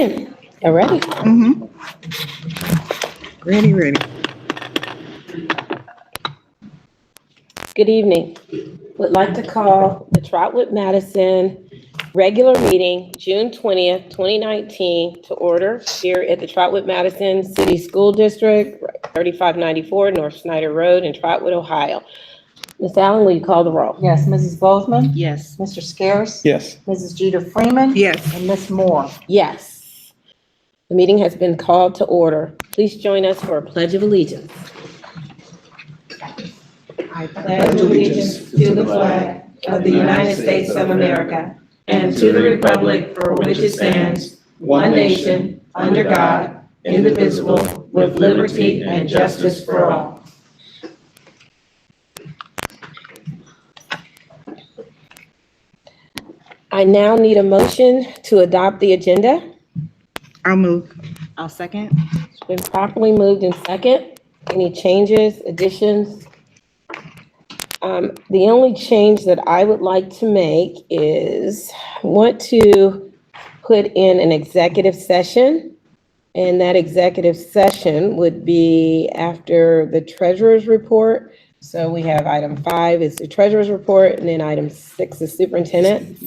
You ready? Ready. Good evening. Would like to call the Trotwood-Madison regular meeting, June 20th, 2019, to order here at the Trotwood-Madison City School District, 3594 North Snyder Road in Trotwood, Ohio. Ms. Allen, will you call the roll? Yes, Mrs. Bozeman? Yes. Mr. Scares? Yes. Mrs. Jeter Freeman? Yes. And Ms. Moore? Yes. The meeting has been called to order. Please join us for a pledge of allegiance. I pledge allegiance to the flag of the United States of America and to the republic for which it stands, one nation, under God, indivisible, with liberty and justice for all. I now need a motion to adopt the agenda. I'll move. I'll second. It's been properly moved in second. Any changes, additions? The only change that I would like to make is I want to put in an executive session. And that executive session would be after the treasurer's report. So we have item 5 is the treasurer's report, and then item 6 is superintendent.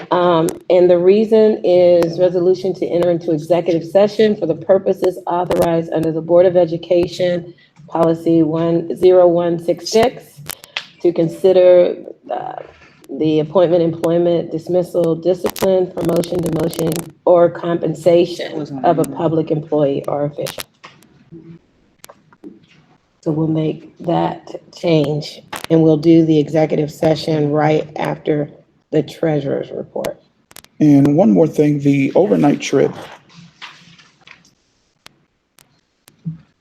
And the reason is resolution to enter into executive session for the purposes authorized under the Board of Education Policy 10166 to consider the appointment, employment, dismissal, discipline, promotion, demotion, or compensation of a public employee or official. So we'll make that change, and we'll do the executive session right after the treasurer's report. And one more thing, the overnight trip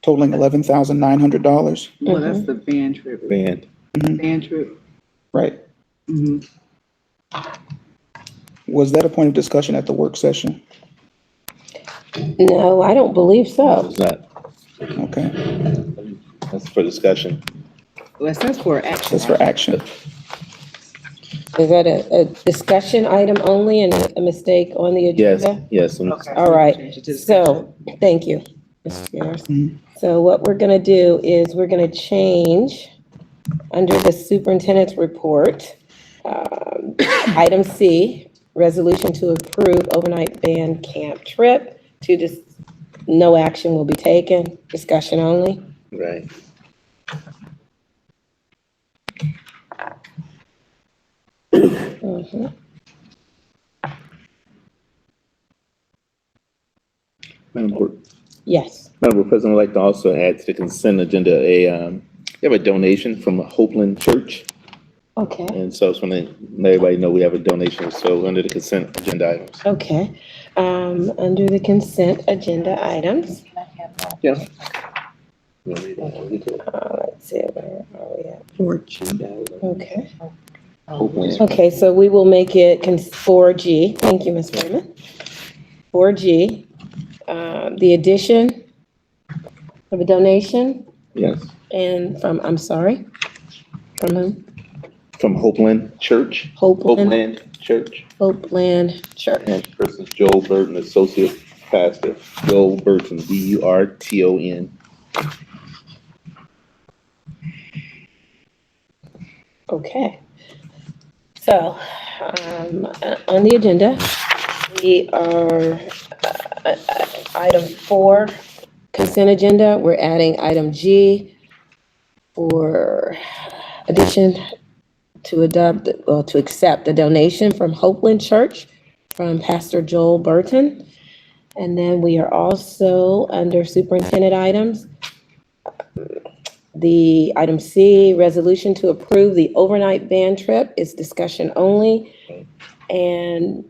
totaling $11,900. Well, that's the band trip. Band. Band trip. Right. Mhm. Was that a point of discussion at the work session? No, I don't believe so. It's not. Okay, That's for discussion. Well, it says for action. that's for action. Is that a discussion item only and a mistake on the Yes, agenda? yes. Okay. All right. Change it to So, thank you, Mr. Spears. Mhm. So what we're gonna do is we're gonna change under the superintendent's report, item C, resolution to approve overnight band camp trip to just, no action will be taken, discussion only. Right. Mhm. Madam Board, Yes, Madam Board President, I'd like to also add to the consent agenda we have a donation from Hopeland Church. okay, And so I just want to let everybody know we have a donation. So under the consent agenda items. okay. Under the consent agenda items, Yes. let's see, where are we at? Okay. Hopeland. Okay, so we will make it 4G. Thank you, Ms. Freeman. 4G, the addition of a donation Yes. and from, I'm sorry, from whom? From Hopeland Church. Hopeland Church. Church. And person is Joel Burton, Associate Pastor. Joel Burton, Burton. Okay. So, on the agenda, we are, item 4, consent agenda. We're adding item G for addition to to accept the donation from Hopeland Church from Pastor Joel Burton. And then we are also under superintendent items. The item C, resolution to approve the overnight band trip is discussion only. And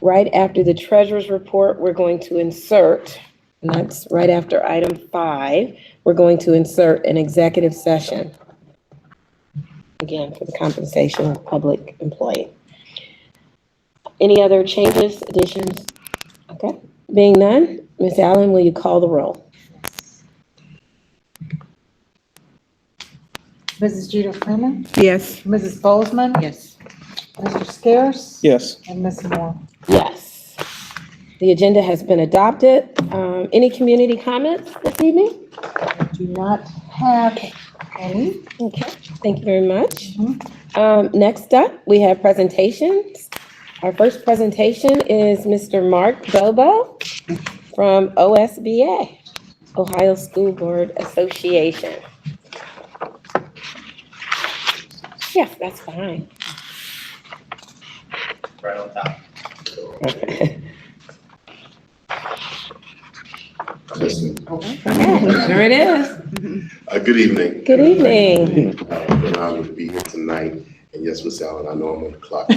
right after the treasurer's report, we're going to insert, and that's right after item 5, we're going to insert an executive session. Again, for the compensation of public employee. Any other changes, additions? Okay, being none, Ms. Allen, will you call the roll? Mrs. Jeter Freeman? Yes. Mrs. Bozeman? Yes. Mr. Scares? Yes. And Ms. Moore? Yes. The agenda has been adopted. Any community comments this evening? Do not have any. Okay, thank you very much. Next up, we have presentations. Our first presentation is Mr. Mark Bobo from OSBA, Ohio School Board Association. Yes, that's fine. Right on top. There it is. Good evening. Good evening. An honor to be here tonight. And yes, Ms. Allen, I know I'm on the clock.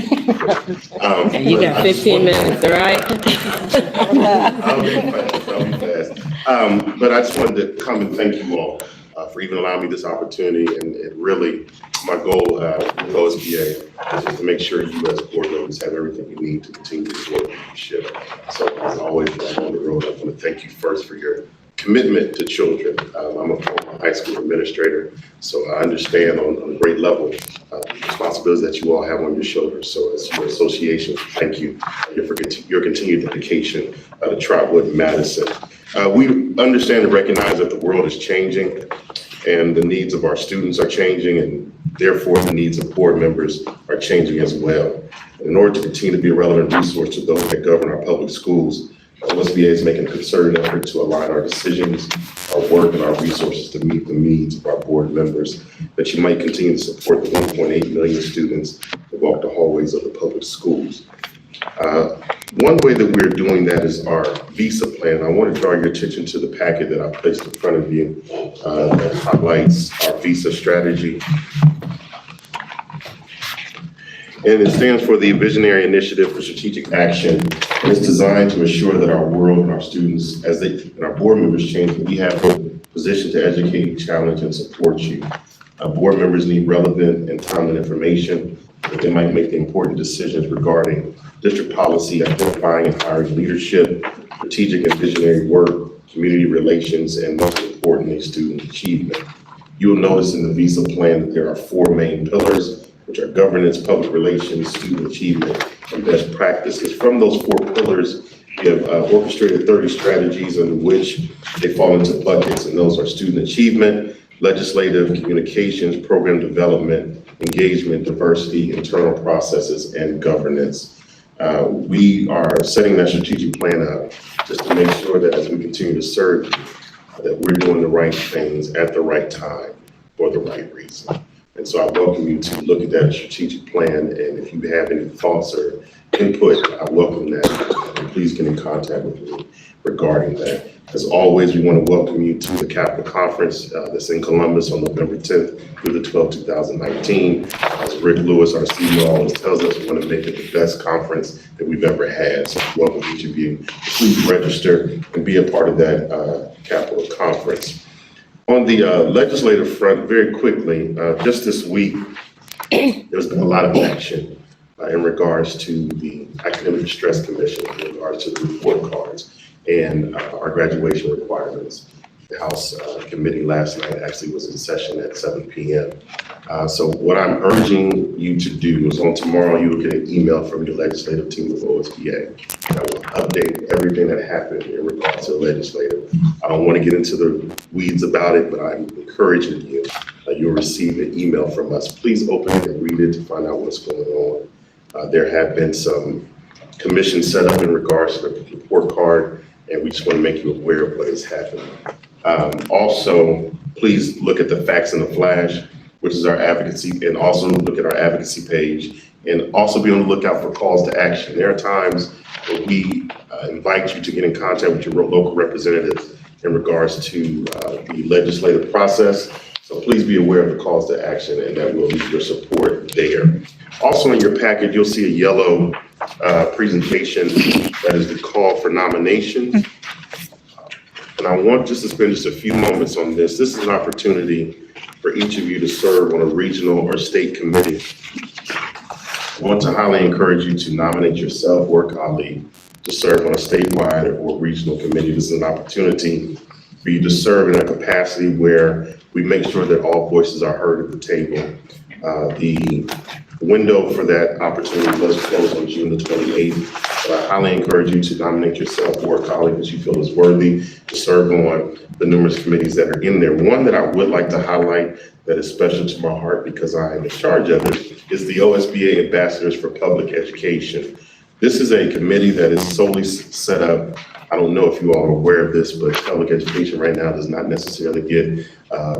You got 15 minutes, all right? I'll be fast. But I just wanted to come and thank you all for even allowing me this opportunity. And it really, my goal with OSBA is just to make sure you as board members have everything you need to continue to work leadership. So as always, when I'm on the road, I want to thank you first for your commitment to children. I'm a former high school administrator, so I understand on a great level the responsibilities that you all have on your shoulders. So as your association, thank you for your continued dedication to Trotwood-Madison. We understand and recognize that the world is changing and the needs of our students are changing, and therefore the needs of board members are changing as well. In order to continue to be a relevant resource to those that govern our public schools, OSBA is making a concerted effort to align our decisions, our work, and our resources to meet the needs of our board members, that you might continue to support the 1.8 million students that walk the hallways of the public schools. One way that we're doing that is our visa plan. I want to draw your attention to the packet that I placed in front of you that highlights our visa strategy. And it stands for the Visionary Initiative for Strategic Action. And it's designed to ensure that our world and our students, and our board members change, we have a position to educate, challenge, and support you. Board members need relevant and timely information that they might make the important decisions regarding district policy, identifying and hiring leadership, strategic and visionary work, community relations, and most importantly, student achievement. You'll notice in the visa plan that there are 4 main pillars, which are governance, public relations, student achievement, and best practices. From those 4 pillars, we have orchestrated 30 strategies under which they fall into buckets, and those are student achievement, legislative, communications, program development, engagement, diversity, internal processes, and governance. We are setting that strategic plan up just to make sure that as we continue to serve you, that we're doing the right things at the right time for the right reason. And so I welcome you to look at that strategic plan, and if you have any thoughts or input, I welcome that. And please get in contact with me regarding that. As always, we want to welcome you to the Capitol Conference that's in Columbus on November 10th through the 12th, 2019. As Rick Lewis, our CEO, always tells us, we want to make it the best conference that we've ever had. So welcome each of you. Please register and be a part of that Capitol Conference. On the legislative front, very quickly, just this week, there's been a lot of action in regards to the Academic Distress Commission, in regards to the report cards and our graduation requirements. The House committee last night actually was in session at 7 p.m. So what I'm urging you to do is on tomorrow, you will get an email from your legislative team of OSBA that will update everything that happened in regards to the legislative. I don't want to get into the weeds about it, but I'm encouraging you. You'll receive an email from us. Please open it and read it to find out what's going on. There have been some commissions set up in regards to the report card, and we just want to make you aware of what is happening. Also, please look at the facts in the flash, which is our advocacy, and also look at our advocacy page, and also be on the lookout for calls to action. There are times where we invite you to get in contact with your local representatives in regards to the legislative process. So please be aware of the calls to action, and that will need your support there. Also in your packet, you'll see a yellow presentation that is the call for nominations. And I want just to spend just a few moments on this. This is an opportunity for each of you to serve on a regional or state committee. I want to highly encourage you to nominate yourself or a colleague to serve on a statewide or regional committee. This is an opportunity for you to serve in a capacity where we make sure that all voices are heard at the table. The The window for that opportunity does close on June the 28th. But I highly encourage you to nominate yourself or a colleague that you feel is worthy to serve on the numerous committees that are in there. One that I would like to highlight that is special to my heart because I am in charge of it is the OSBA Ambassadors for Public Education. This is a committee that is solely set up. I don't know if you all are aware of this, but public education right now does not necessarily get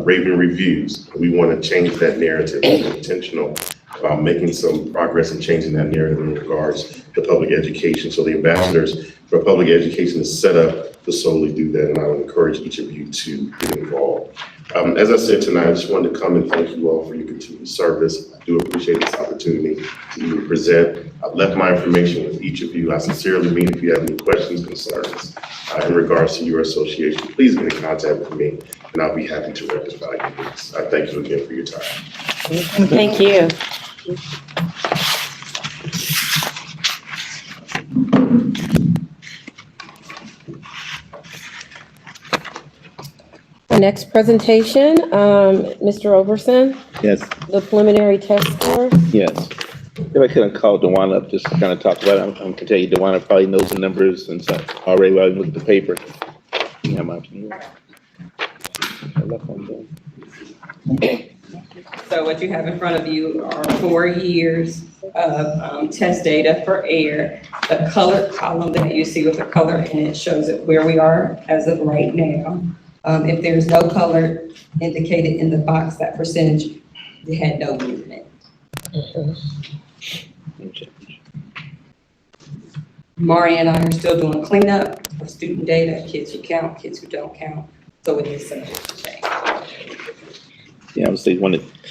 raving reviews. We want to change that narrative and be intentional about making some progress and changing that narrative in regards to public education. So the Ambassadors for Public Education is set up to solely do that, and I would encourage each of you to get involved. As I said tonight, I just wanted to come and thank you all for your continued service. I do appreciate this opportunity to even present. I've left my information with each of you. I sincerely mean if you have any questions, concerns in regards to your association, please get in contact with me and I'll be happy to rectify your needs. I thank you again for your time. Thank you. Next presentation, Mr. Overson, Yes, the preliminary test score. yes. If I could have called Dewana up, just to kind of talk about it, I can tell you Dewana probably knows the numbers and stuff already while I look at the paper. Yeah, So what you have in front of you are 4 years of test data for air. The colored column that you see with the color in it shows it where we are as of right now. If there's no color indicated in the box, that percentage, they had no movement. Mari and I are still doing cleanup of student data, kids who count, kids who don't count. So it is subject to change. Yeah, I was saying,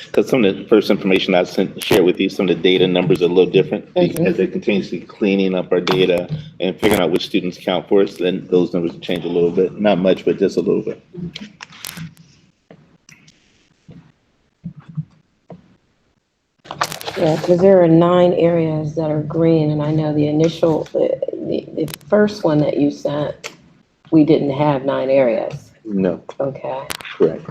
because some of the first information I shared with you, some of the data numbers are a little different. As they're continuously cleaning up our data and figuring out which students count for us, then those numbers will change a little bit. Not much, but just a little bit. Yeah, because there are 9 areas that are green, and I know the initial, the first one that you sent, we didn't have 9 areas. No, Okay. correct.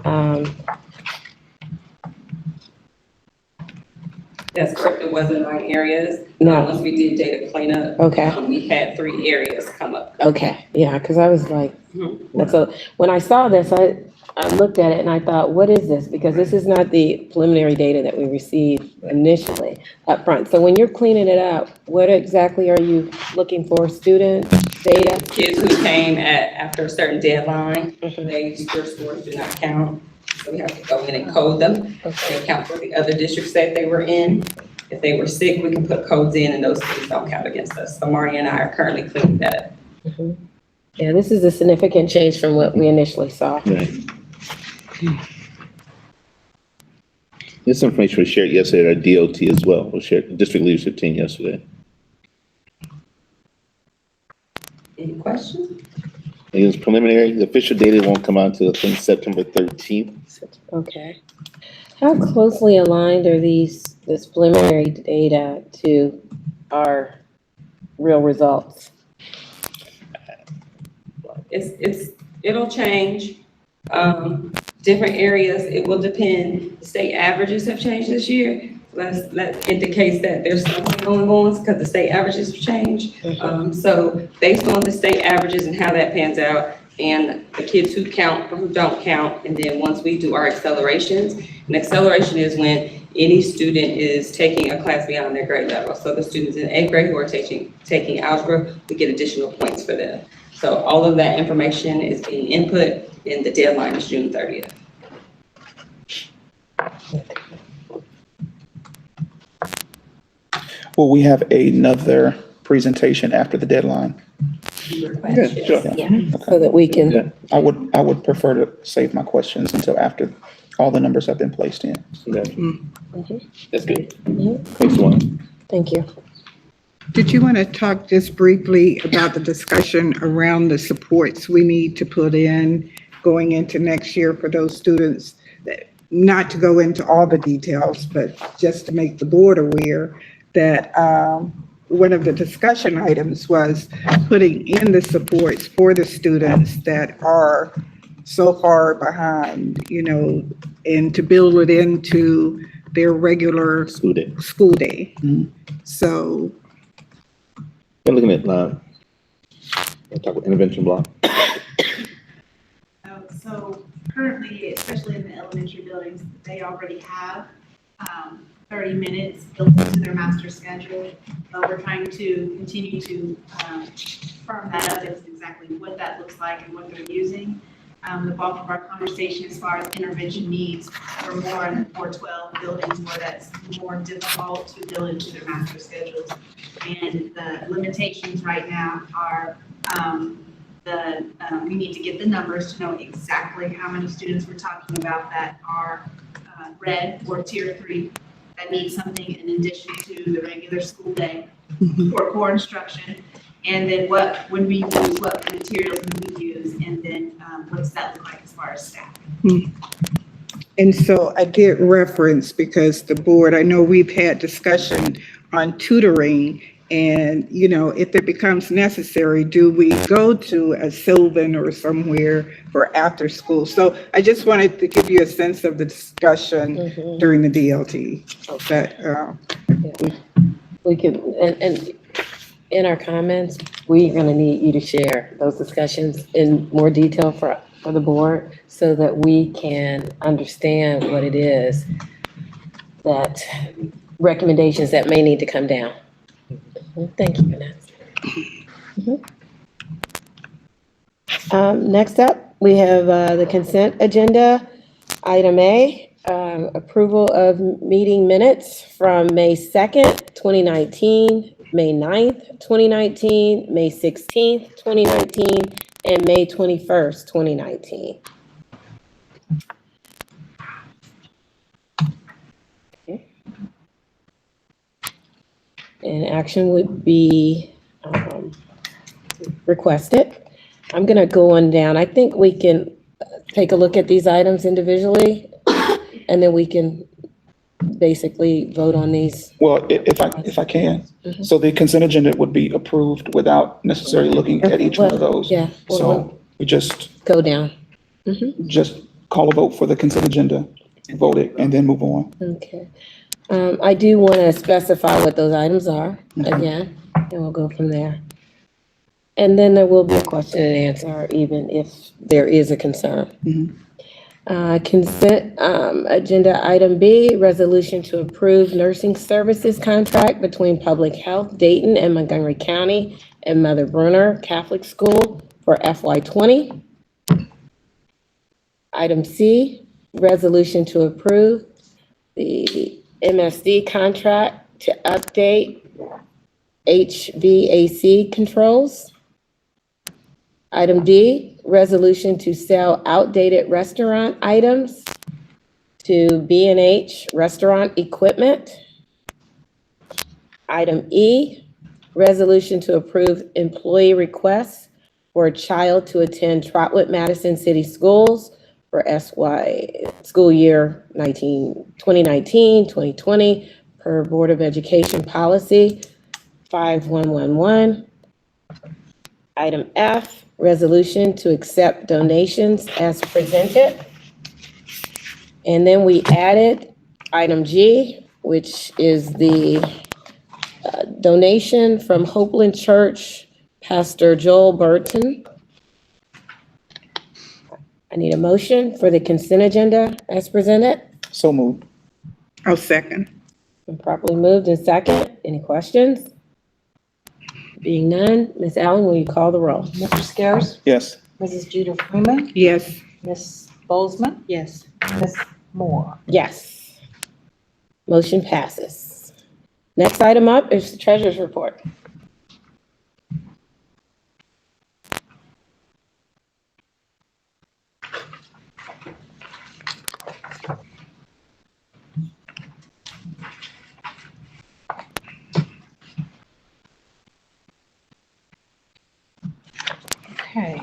That's correct, it wasn't 9 areas. No. Once we did data cleanup. Okay. We had 3 areas come up. Okay, yeah, because I was like, when I saw this, I looked at it and I thought, what is this? Because this is not the preliminary data that we received initially up front. So when you're cleaning it up, what exactly are you looking for? Student data? Kids who came after a certain deadline, their scores do not count. So we have to go in and code them. They count for the other districts that they were in. If they were sick, we can put codes in and those things don't count against us. So Mari and I are currently cleaning that up. Yeah, this is a significant change from what we initially saw. Right. This information was shared yesterday at our DOT as well. Was shared the district leadership team yesterday. Any questions? It was preliminary. The official data won't come out until I think September 13th. Okay. How closely aligned are this preliminary data to our real results? It'll change. Different areas, it will depend. The state averages have changed this year. That indicates that there's something going on because the state averages have changed. So based on the state averages and how that pans out and the kids who count or who don't count, and then once we do our accelerations, an acceleration is when any student is taking a class beyond their grade level. So the students in 8th grade who are taking algebra, we get additional points for them. So all of that information is being input and the deadline is June 30th. Will we have another presentation after the deadline? Yeah, sure. So that we can, Yeah. I would prefer to save my questions until after all the numbers have been placed in. Okay. That's good. Mhm. Thanks, Dewana. Thank you. Did you want to talk just briefly about the discussion around the supports we need to put in going into next year for those students? Not to go into all the details, but just to make the board aware that one of the discussion items was putting in the supports for the students that are so far behind, and to build it into their regular School day. school day. Mhm. So, I'm looking at, we'll talk about intervention block. So currently, especially in the elementary buildings, they already have 30 minutes built into their master schedule. But we're trying to continue to firm that up as exactly what that looks like and what they're using. The bulk of our conversation as far as intervention needs are more in the 412 buildings where that's more difficult to build into their master schedules. And the limitations right now are we need to get the numbers to know exactly how many students we're talking about that are red or tier 3 that need something in addition to the regular school day for core instruction. And then when we use, what materials when we use, and then what does that look like as far as staff? and so I did reference, because the board, I know we've had discussion on tutoring, and, you know, if it becomes necessary, do we go to a Sylvan or somewhere for after school? So I just wanted to give you a sense of the discussion during the DLT. That, We can, and in our comments, we're gonna need you to share those discussions in more detail for the board so that we can understand what it is that recommendations that may need to come down. Thank you, Vanessa. Next up, we have the consent agenda. Item A, approval of meeting minutes from May 2nd, 2019, May 9th, 2019, May 16th, 2019, and May 21st, 2019. Okay. And action would be requested. I'm going to go on down. I think we can take a look at these items individually, and then we can basically vote on these. Well, if I can, so the consent agenda would be approved without necessarily looking at each one of those. Yeah. So we just Go down. call a vote for the consent agenda, vote it, and then move on. Okay. I do want to specify what those items are again, and we'll go from there. And then there will be a question and answer, even if there is a concern. Consent, agenda item B, resolution to approve nursing services contract between Public Health Dayton and Montgomery County and Mother Brunner Catholic School for FY20. Item C, resolution to approve the MSD contract to update HVAC controls. Item D, resolution to sell outdated restaurant items to B&H Restaurant Equipment. Item E, resolution to approve employee requests for a child to attend Trotwood-Madison City Schools for school year 2019, 2020, per Board of Education Policy 5111. Item F, resolution to accept donations as presented. And then we added item G, which is the donation from Hopeland Church, Pastor Joel Burton. I need a motion for the consent agenda as presented. So moved. I'll second. Been properly moved and second. Any questions? Being none, Ms. Allen, will you call the roll? Mr. Scares, Yes. Mrs. Jeter Freeman, Yes. Ms. Bozeman, Yes. Ms. Moore. Yes. Motion passes. Next item up is the treasurer's report. Okay.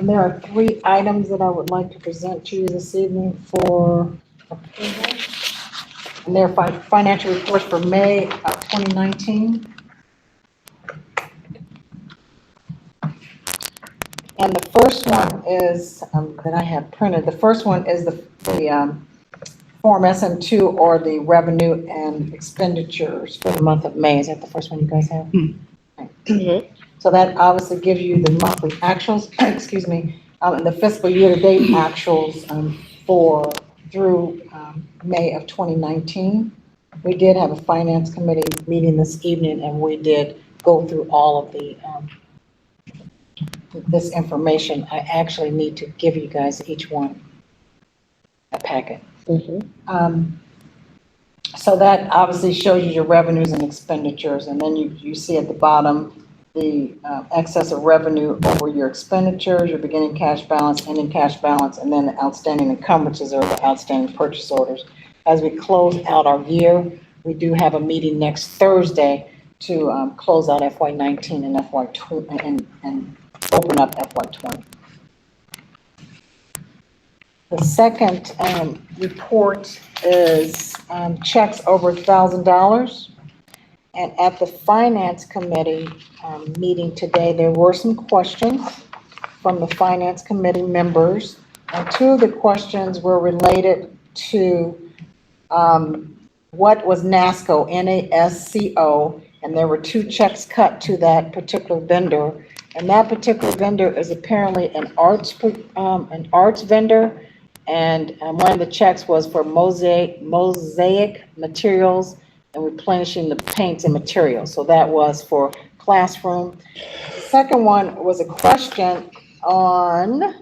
There are 3 items that I would like to present to you this evening for approval. And they're financial reports for May of 2019. And the first one is, that I have printed, the first one is the Form SM2 or the revenue and expenditures for the month of May. Is that the first one you guys have? Mhm. So that obviously gives you the monthly actuals, excuse me, and the fiscal year-to-date actuals through May of 2019. We did have a finance committee meeting this evening, and we did go through all of this information. I actually need to give you guys each one a packet. Mhm. So that obviously shows you your revenues and expenditures, and then you see at the bottom the excess of revenue over your expenditures, your beginning cash balance, ending cash balance, and then the outstanding encumbrances or the outstanding purchase orders. As we close out our year, we do have a meeting next Thursday to close out FY19 and FY20 and open up FY20. The second report is checks over $1,000. And at the Finance Committee meeting today, there were some questions from the Finance Committee members. And two of the questions were related to what was NASCO, N-A-S-C-O, and there were two checks cut to that particular vendor. And that particular vendor is apparently an arts vendor. And one of the checks was for mosaic materials and replenishing the paints and materials. So that was for classroom. The second one was a question on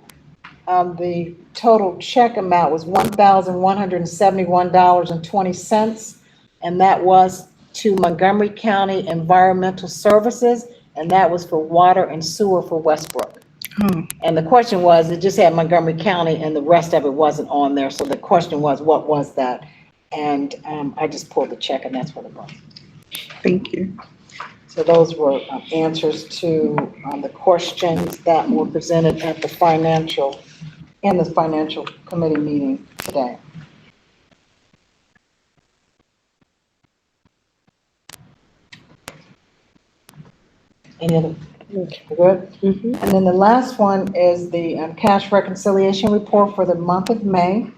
the total check amount was $1,171.20. And that was to Montgomery County Environmental Services. And that was for water and sewer for Westbrook. And the question was, it just had Montgomery County and the rest of it wasn't on there. So the question was, what was that? And I just pulled the check and that's what it was. Thank you. So those were answers to the questions that were presented at the financial committee meeting today. Any other? Good. Mhm. And then the last one is the cash reconciliation report for the month of May.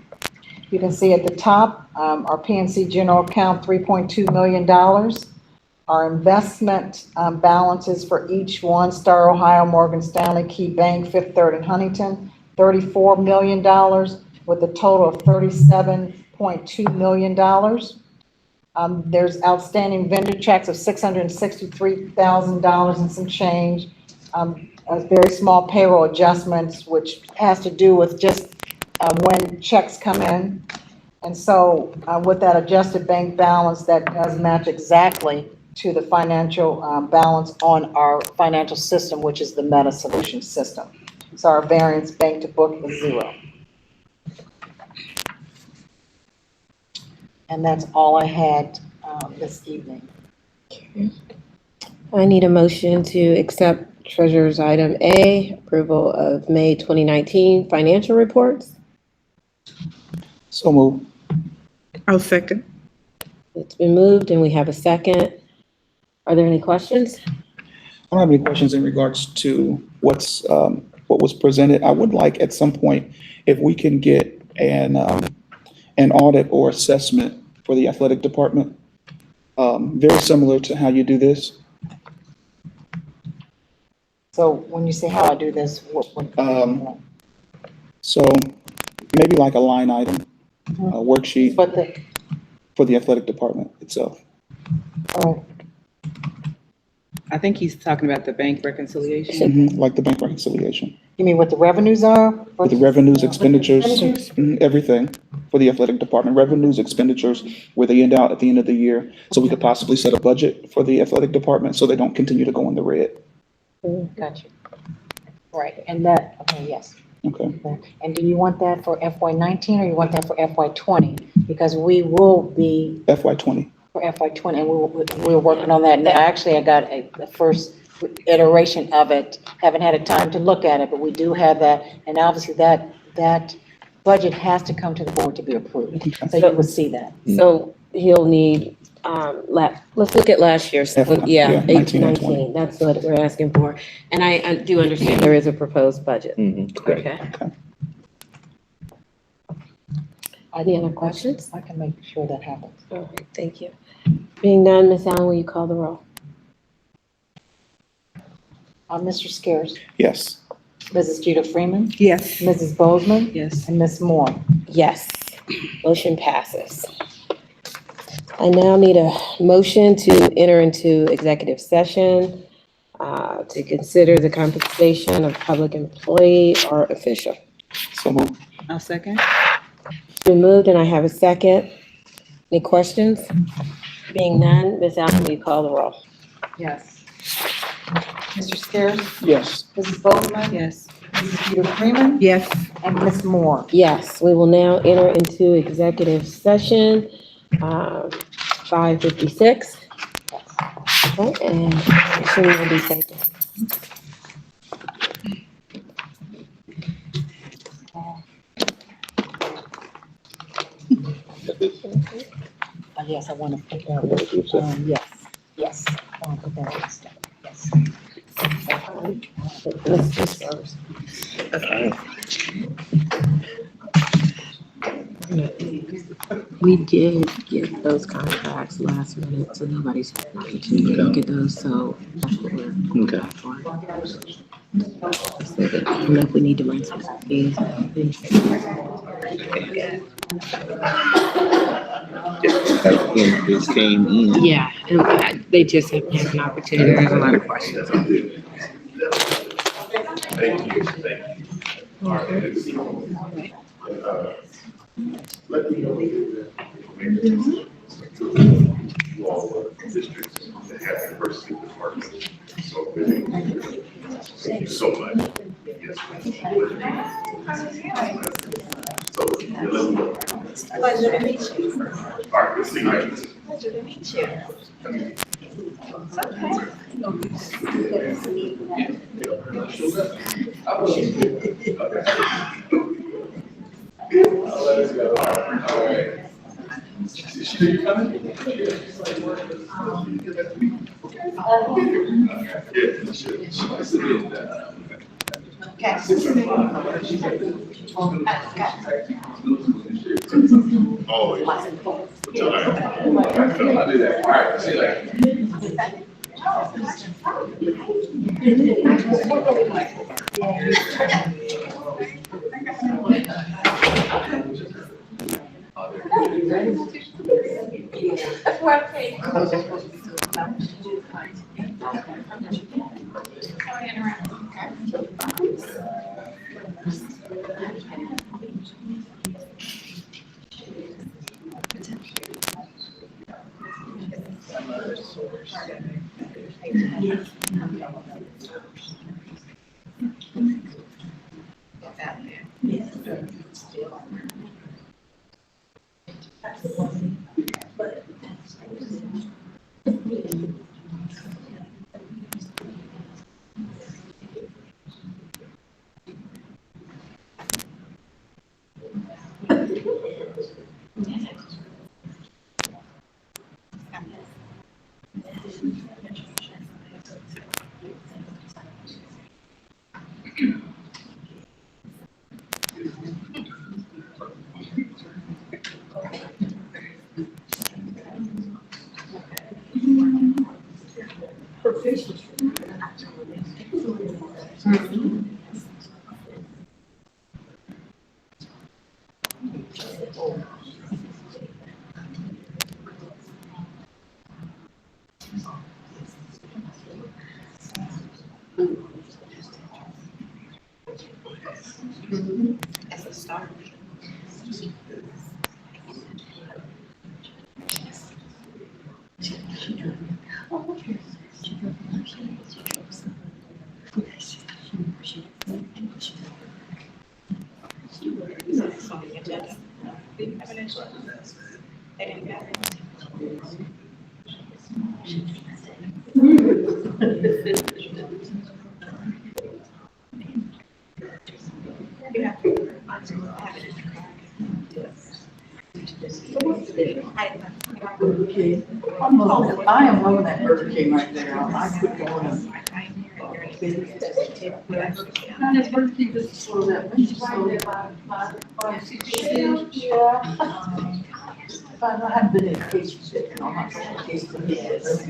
You can see at the top, our PNC general account, $3.2 million. Our investment balances for each one, Star Ohio, Morgan Stanley, Key Bank, Fifth Third, and Huntington, $34 million with a total of $37.2 million. There's outstanding vendor checks of $663,000 and some change. Very small payroll adjustments, which has to do with just when checks come in. And so with that adjusted bank balance, that does match exactly to the financial balance on our financial system, which is the Meta Solution system. So our variance bank to book is 0. And that's all I had this evening. I need a motion to accept Treasurer's Item A, approval of May 2019 financial reports. So move. I'll second. It's been moved and we have a second. Are there any questions? I don't have any questions in regards to what was presented. I would like at some point, if we can get an audit or assessment for the athletic department, very similar to how you do this. So when you say how I do this, what? So maybe like a line item, a worksheet But the, for the athletic department itself. I think he's talking about the bank reconciliation. Like the bank reconciliation. you mean what the revenues are? With the revenues, expenditures, Expenditures? everything for the athletic department, revenues, expenditures, where they end out at the end of the year. So we could possibly set a budget for the athletic department so they don't continue to go in the red. Got you. Right, and that, okay, yes. Okay. And do you want that for FY19 or you want that for FY20? Because we will be FY20. for FY20 and we're working on that now. Actually, I got the first iteration of it. Haven't had a time to look at it, but we do have that. And obviously that budget has to come to the board to be approved. So you will see that. So he'll need, let's look at last year's. Yeah, 19 and 19. That's what we're asking for. And I do understand there is a proposed budget. Correct. Okay. Any other questions? I can make sure that happens. All right, thank you. Being none, Ms. Allen, will you call the roll? Mr. Scares, Yes. Mrs. Jeter Freeman, Yes. Mrs. Bozeman, Yes. and Ms. Moore. Yes, motion passes. I now need a motion to enter into executive session to consider the compensation of public employee or official. So moved. I'll second. Been moved and I have a second. Any questions? Being none, Ms. Allen, will you call the roll? Yes. Mr. Scares, Yes. Mrs. Bozeman, Yes. Mrs. Jeter Freeman, Yes. and Ms. Moore. Yes, we will now enter into executive session, 5:56. Okay, and action will be taken. Yes, I want to put that, yes, I want to put that in step, yes. Let's just first. We did get those contracts last minute, so nobody's had an opportunity to look at those, so that's what we're Okay. going for. So I don't know if we need to run some fees. This came in. Yeah, and they just haven't had an opportunity, there's a lot of questions. Thank you. Thank you. All right, good to see you. Let me know you all districts that have diversity departments. So, thank you so much. Yes. So, let me know. Pleasure to meet you. All right, good to see you. Pleasure to meet you. Oh, I am loving that Burger King right there. I could go on. But I haven't been in case you know, my case for this.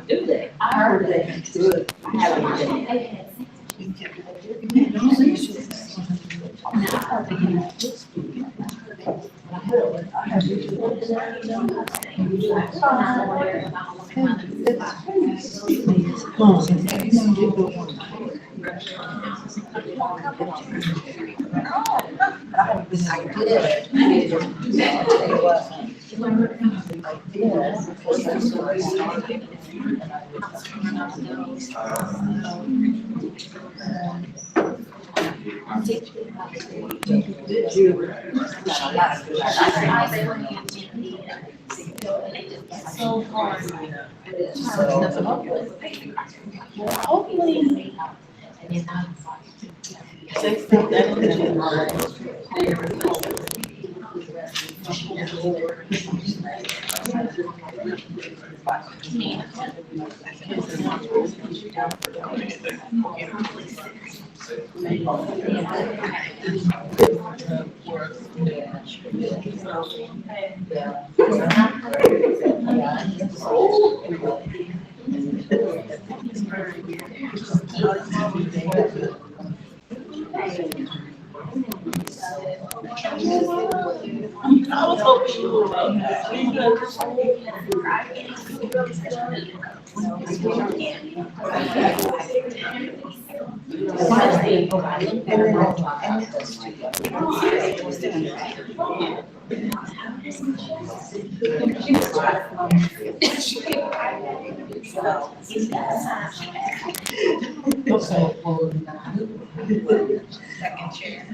Do they? I heard they good. I haven't been. So hard. Hopefully. I was hoping you would. Second chair.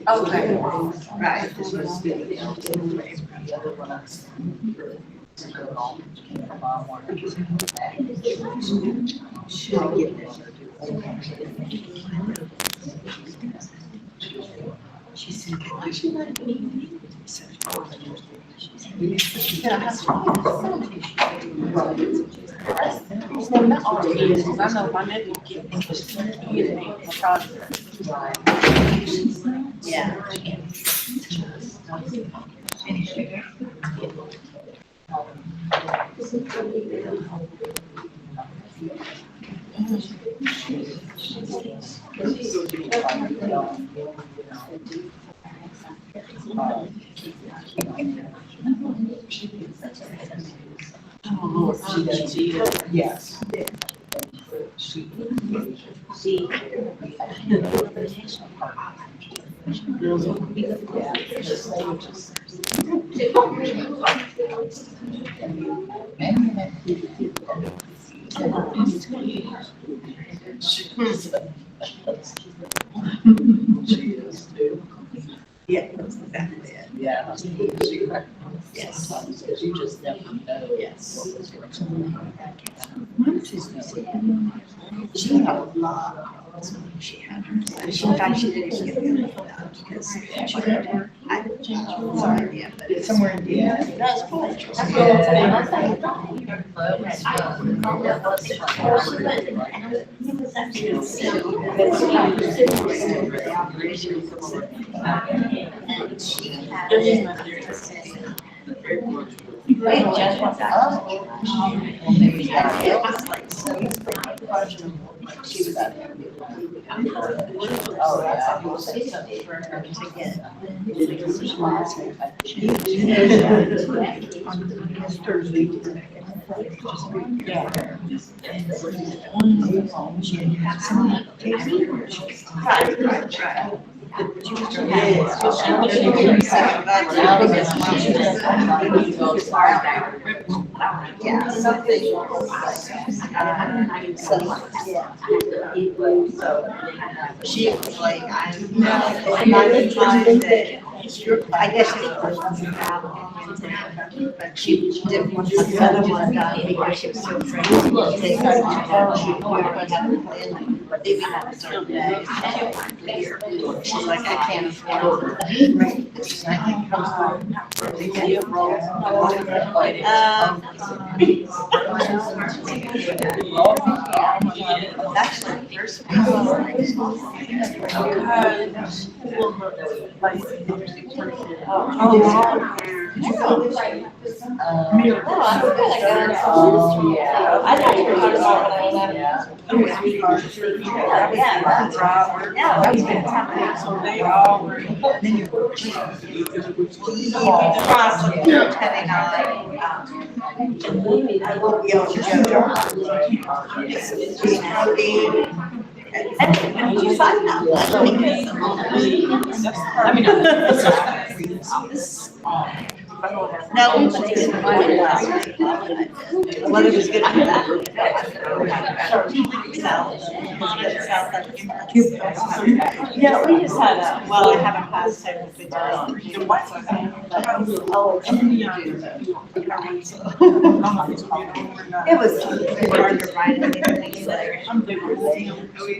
Okay, right. Yes. Yeah. Yeah. Yes. You just never know. Yes. She had a lot of calls when she had her. In fact, she didn't even get me because she had her. I didn't change her. Sorry, yeah, but it's somewhere in the. Yeah. That's cool. And she had. She was like, I'm not the time that, I guess it was, but she didn't want the other one done because she was so afraid. They started to tell her, we're going to have a plan, but they would have a certain day. She's like, I can't afford it. Actually, first. No, we went to well, it was good for that. Yeah, we just had a, well, I haven't passed technically. It was hard to write anything.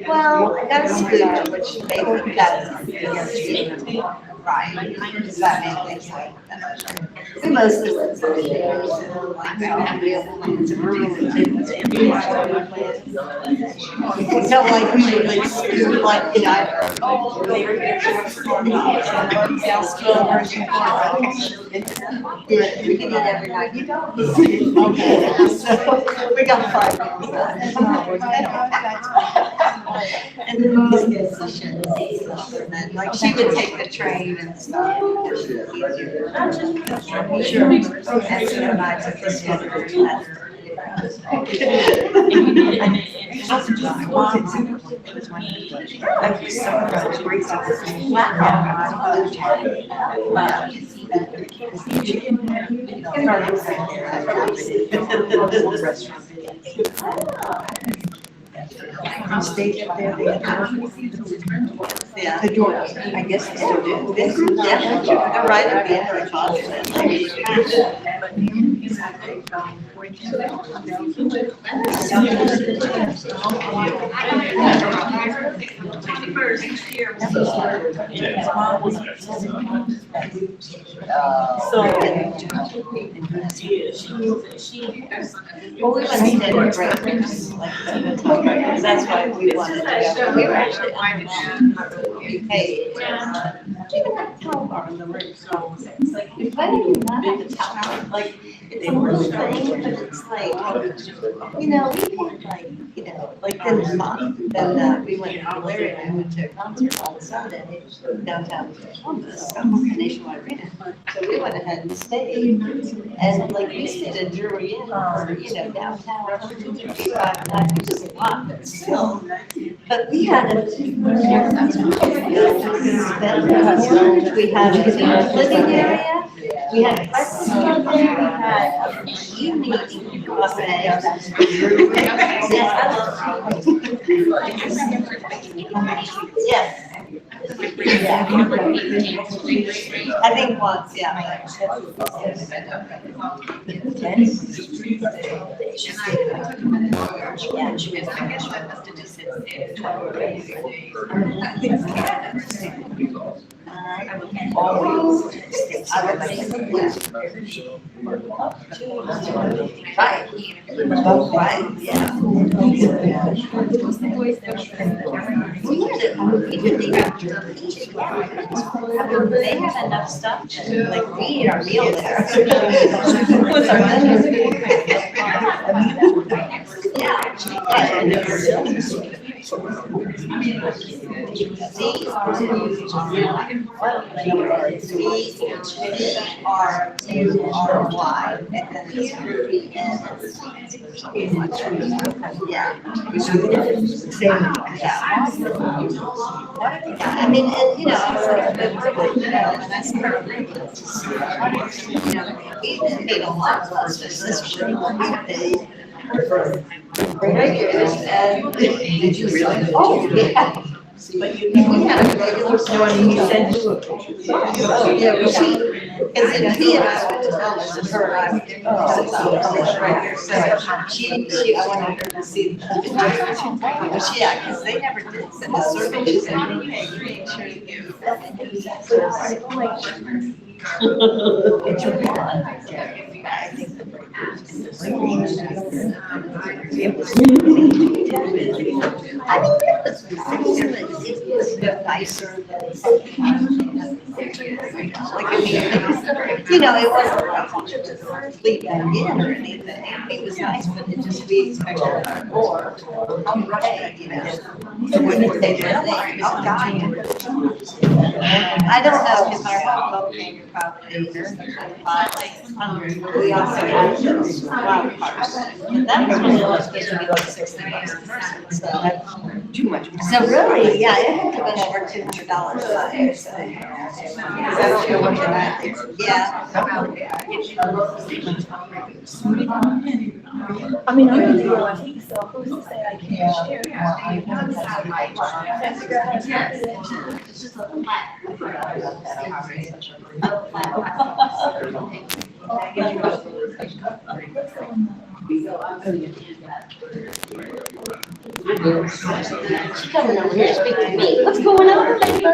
Well, I got a school, which they got right. Does that make things like that? We mostly live we don't like usually school like the Irish. Yeah, we can eat every night. You don't. Okay, so we got 5 and then like she would take the train and stuff. Sure. And so I took this Stage up there, yeah, I guess they still do. Yeah, they're right at the end of the closet. Well, we went to the breakfast, like, that's why we wanted to go. We were actually on the UK. If I didn't have the town, like, it's a little thing, but it's like, you know, we had like, you know, like in the month, then we went, Larry and I went to a concert on Sunday downtown Columbus, Nationwide Arena. So we went ahead and stayed, and like we stayed in Drury Inn, or, you know, downtown, 235 nights, which is a lot, but still. But we had a, we had a living area, we had breakfast out there, we had evening buffet. Yes. Yeah. I think once, yeah. Right, yeah. They have enough stuff to, like, we eat our meal there. With our C-R-U-R-Y, and then it's groupie, and yeah. I mean, and, you know, that's he made a lot less than this year. Did you really? Oh, yeah. But we had a regular. So you said. Oh, yeah, well, she, because he and I went to college with her, I was right here, so she, I wanted her to see. But yeah, because they never did send a survey, she said, make sure you give. I think that was nicer than like, I mean, you know, it wasn't just leave that in or anything. It was nice, but it just, we expected more. Hey, you know. So when they did, oh, God. I don't know, because our home came probably, we also had those wild cards. But that was really only supposed to be like 6 days. So too much. So really, yeah, it had to be over $200 a year, so. Yeah. I mean, I'm in the ULT, so who's to say I can't share? She's coming over here to speak to me. What's going on, baby?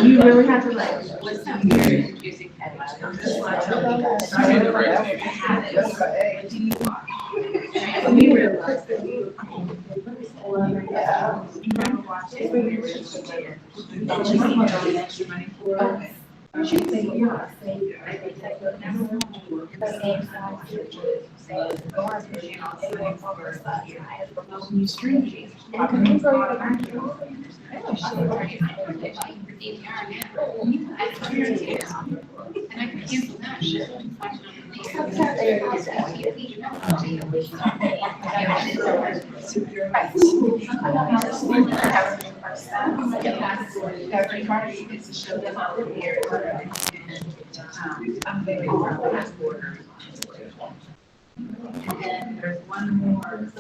You really have to like listen here. We realized that we I'm very and there's one more.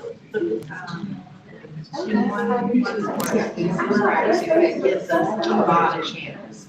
It gives us a lot of channels.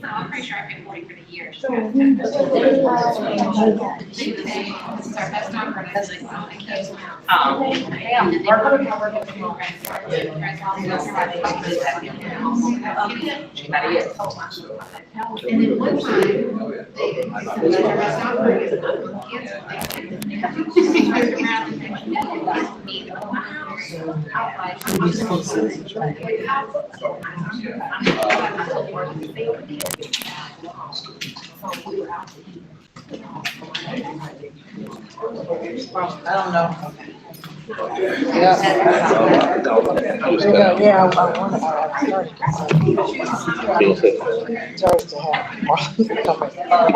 I'm pretty sure I paid 40 for the year. That's not for us, like, I can't. And then one time,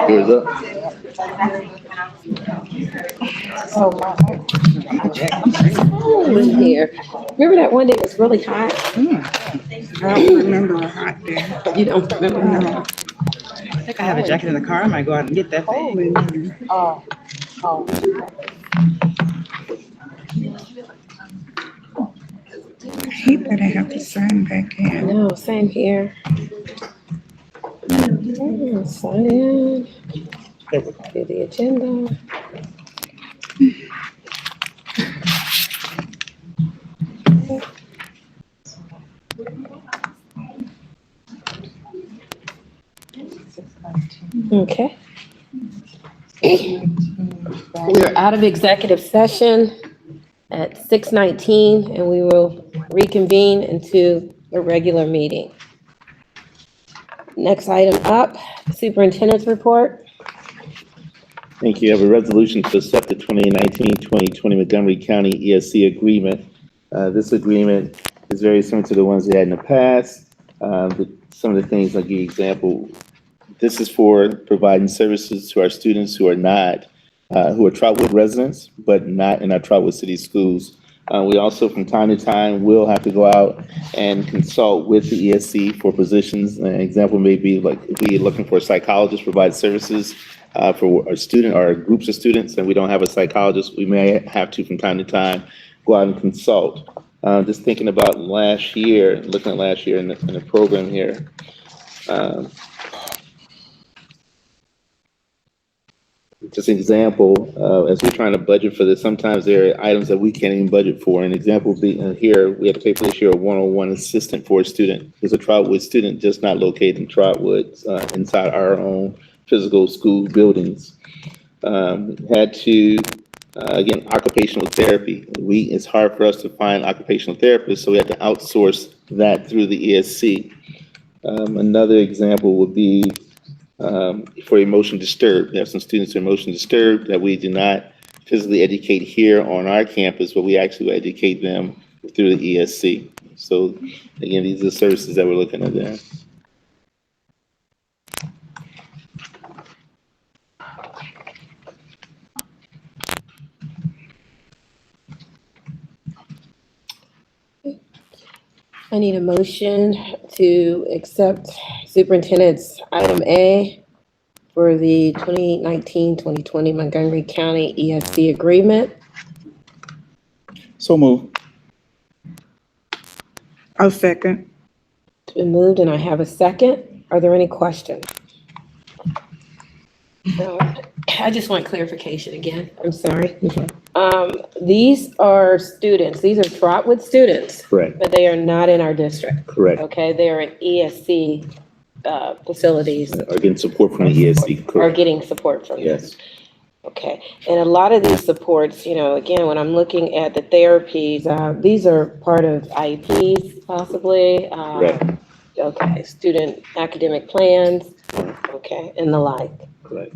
Yours up? cold in here. Remember that one day it was really hot? I don't remember a hot day. You don't remember? No. I think I have a jacket in the car. I might go out and get that Cold thing. in here. I hate that I have to sign back in. No, same here. Sign in. Do the agenda. Okay. We're out of executive session at 6:19, and we will reconvene into a regular meeting. Next item up, superintendent's report. Thank you. I have a resolution to accept the 2019-2020 Montgomery County ESC agreement. This agreement is very similar to the ones we had in the past. Some of the things, I'll give you an example. This is for providing services to our students who are not, who are Trotwood residents, but not in our Trotwood City schools. We also, from time to time, will have to go out and consult with the ESC for positions. An example may be like if we're looking for a psychologist to provide services for our student or groups of students, and we don't have a psychologist, we may have to, from time to time, go out and consult. Just thinking about last year, looking at last year in the program here. just an example, as we're trying to budget for this, sometimes there are items that we can't even budget for. An example being here, we had to pay for this year a one-on-one assistant for a student. There's a Trotwood student just not located in Trotwood, inside our own physical school buildings. Had to, again, occupational therapy. It's hard for us to find occupational therapists, so we had to outsource that through the ESC. Another example would be for emotion disturbed. There are some students who are emotion disturbed that we do not physically educate here on our campus, but we actually educate them through the ESC. So again, these are the services that we're looking at there. I need a motion to accept Superintendent's item A for the 2019-2020 Montgomery County ESC agreement. So move. I'll second. It's been moved and I have a second. Are there any questions? No. I just want clarification again. I'm sorry. These are students, these are Trotwood students, Correct. but they are not in our district. Correct. Okay, they are in ESC facilities, Are getting support from the ESC. are Correct. getting support from them. Yes. Okay, and a lot of these supports, again, when I'm looking at the therapies, these are part of IEPs possibly. Correct. Okay, student academic plans, okay, and the like. Correct.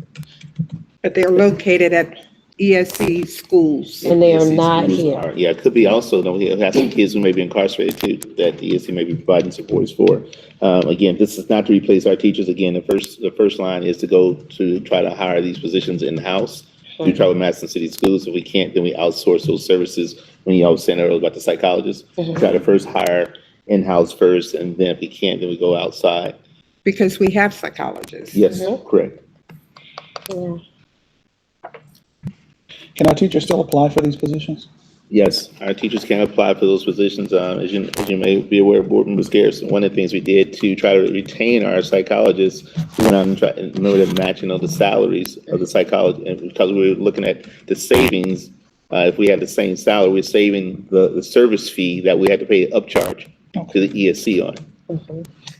But they're located at ESC schools. And they are ESC not schools here. are- Yeah, it could be also, though, we have some kids who may be incarcerated too, that the ESC may be providing supports for. Again, this is not to replace our teachers. Again, the first line is to go to try to hire these positions in-house through Trotwood-Madison City Schools. If we can't, then we outsource those services. When you all was saying earlier about the psychologists, try to first hire in-house first, and then if we can't, then we go outside. Because we have psychologists. Yes, correct. Yeah. Can our teachers still apply for these positions? Yes, our teachers can apply for those positions. As you may be aware, board members scarce. One of the things we did to try to retain our psychologists, we went out and tried, in order to match, the salaries of the psychologists, and because we were looking at the savings, if we had the same salary, we're saving the service fee that we had to pay upcharge to the ESC on,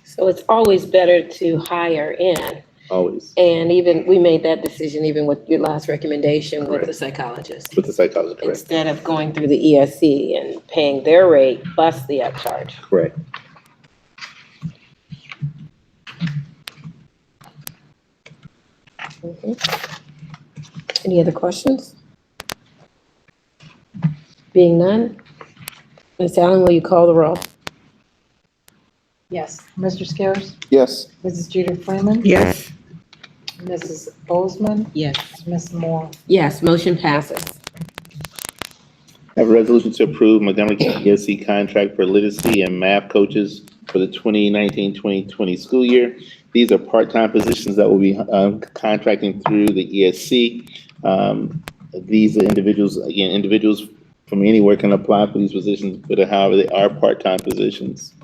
So it's always better to hire in. always, And even, we made that decision even with your last recommendation with the Correct. psychologist. with the psychologist, correct? Instead of going through the ESC and paying their rate plus the upcharge. Correct. Any other questions? Being none, Ms. Allen, will you call the roll? Yes. Mr. Scares? Yes. Mrs. Jeter Freeman? Yes. Mrs. Bozeman? Yes. Ms. Moore? Yes, motion passes. I have a resolution to approve Montgomery County ESC contract for literacy and math coaches for the 2019-2020 school year. These are part-time positions that will be contracting through the ESC. These are individuals from anywhere can apply for these positions, but however, they are part-time positions.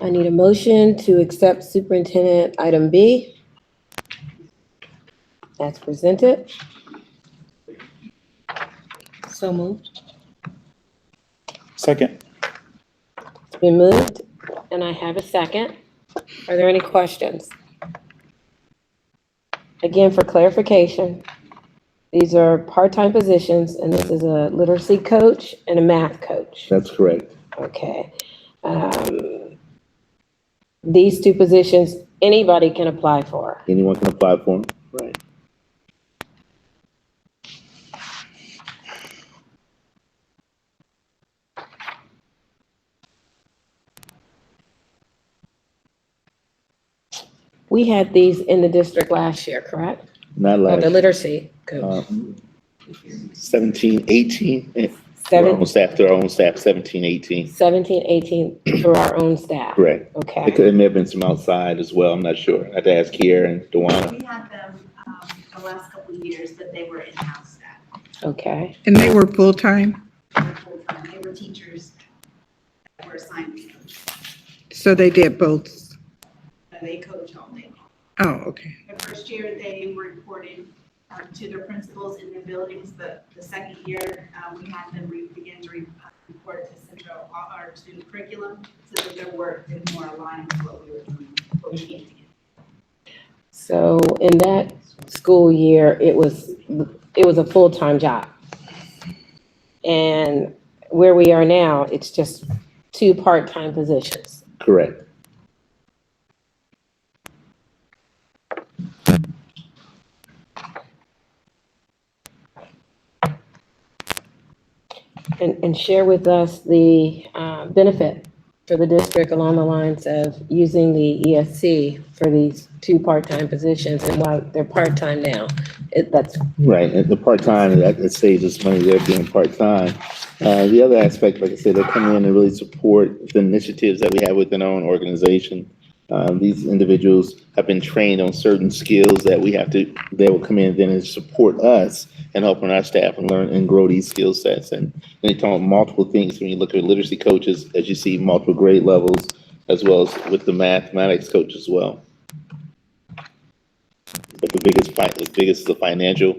I need a motion to accept Superintendent Item B as presented. So moved. Second. It's been moved, and I have a second. Are there any questions? Again, for clarification, these are part-time positions, and this is a literacy coach and a math coach. That's correct. Okay. These two positions, anybody can apply for. Anyone can apply for them. Right. We had these in the district last year, correct? Not Oh, last, the literacy coach. 17, 18, through our own staff, 17, 18. 17, 18 for our own staff. Correct. Okay. It may have been some outside as well. I'm not sure. I had to ask Kiera and Dewana. We had them the last couple of years, but they were in-house staff. Okay. And they were full-time, They were full-time. They were teachers that were assigned to them. so they did both. they coach all day. Oh, okay. The first year, they were reporting to their principals in their buildings. The second year, we had them begin to report to central or to curriculum so that their work is more aligned with what we were doing, what we came to get. So in that school year, it was a full-time job. And where we are now, it's just 2 part-time positions. Correct. And share with us the benefit for the district along the lines of using the ESC for these 2 part-time positions, and while they're part-time now, that's. Right, and the part-time, that saves us money there being part-time. The other aspect, like I said, they come in and really support the initiatives that we have within our own organization. These individuals have been trained on certain skills that they will come in then and support us and helping our staff and learn and grow these skill sets. And they talk about multiple things. When you look at literacy coaches, as you see, multiple grade levels, as well as with the mathematics coach as well. But the biggest is the financial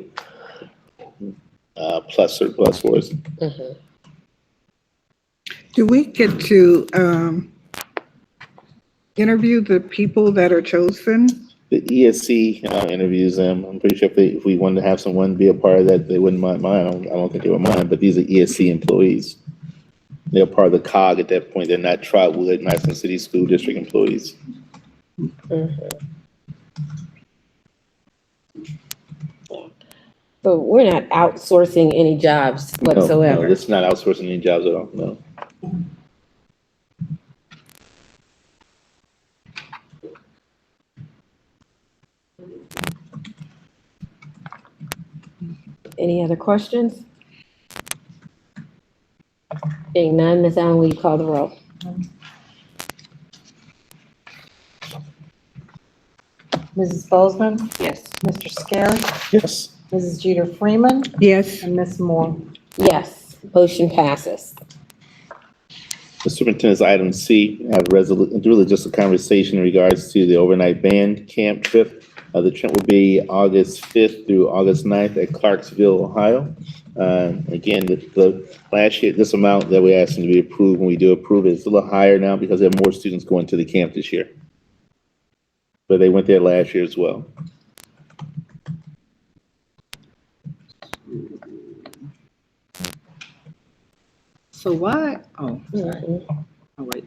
surplus for us. Mhm. Do we get to interview the people that are chosen? The ESC interviews them. I'm pretty sure if we wanted to have someone be a part of that, they wouldn't mind. I don't think they would mind, but these are ESC employees. They're part of the COG at that point. They're not Trotwood-Madison City School District employees. Mhm. So we're not outsourcing any jobs whatsoever. No, it's not outsourcing any jobs at all, no. Any other questions? Being none, Ms. Allen, will you call the roll? Mrs. Bozeman, Yes. Mr. Scarry, Yes. Mrs. Jeter Freeman, Yes. and Ms. Moore. Yes, motion passes. The superintendent's item C, have really just a conversation in regards to the overnight band camp trip. The trip will be August 5th through August 9th at Clarksville, Ohio. Again, the last year, this amount that we asked them to be approved, when we do approve it, it's a little higher now because there are more students going to the camp this year. But they went there last year as well. So why? Oh, sorry. Mhm. Oh, wait.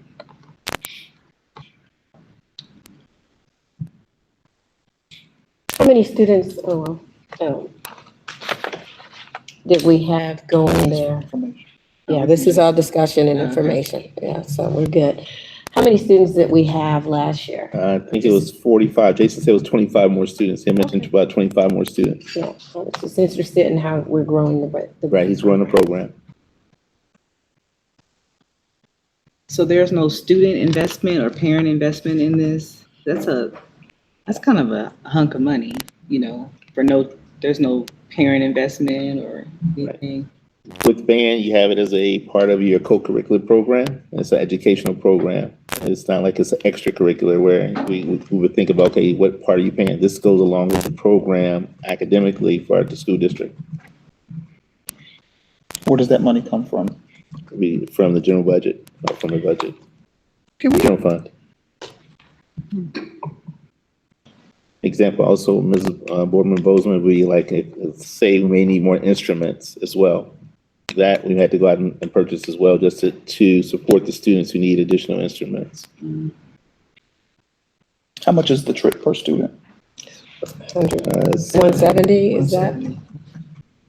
How many students, did we have going there? Yeah, this is all discussion and information. Yeah, so we're good. How many students did we have last year? I think it was 45. Jason said it was 25 more students. He mentioned about 25 more students. Yeah, I was just interested in how we're growing the. Right, he's running the program. So there's no student investment or parent investment in this? That's kind of a hunk of money, there's no parent investment or anything. With band, you have it as a part of your co-curricular program. It's an educational program. It's not like it's an extracurricular where we would think about, okay, what part are you paying? This goes along with the program academically for the school district. Where does that money come from? Could be from the general budget, or from the budget. General fund. Example, also, Mrs. Boardman Bozeman would be like, say we may need more instruments as well. That we had to go out and purchase as well, just to support the students who need additional instruments. How much is the trip per student? 170, is that?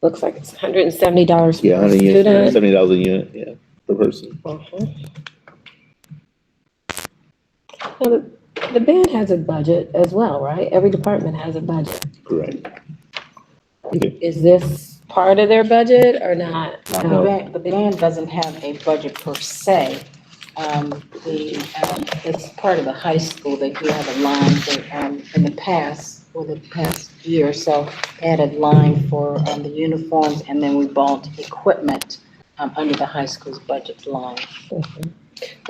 Looks like it's $170 Yeah, per student. $170 a unit, yeah, per person. Now, the band has a budget as well, right? Every department has a budget. Correct. Is this Part of their budget or not? No, the band doesn't have a budget per se. It's part of the high school. They do have a line that, in the past year or so, added line for the uniforms, and then we bought equipment under the high school's budget line.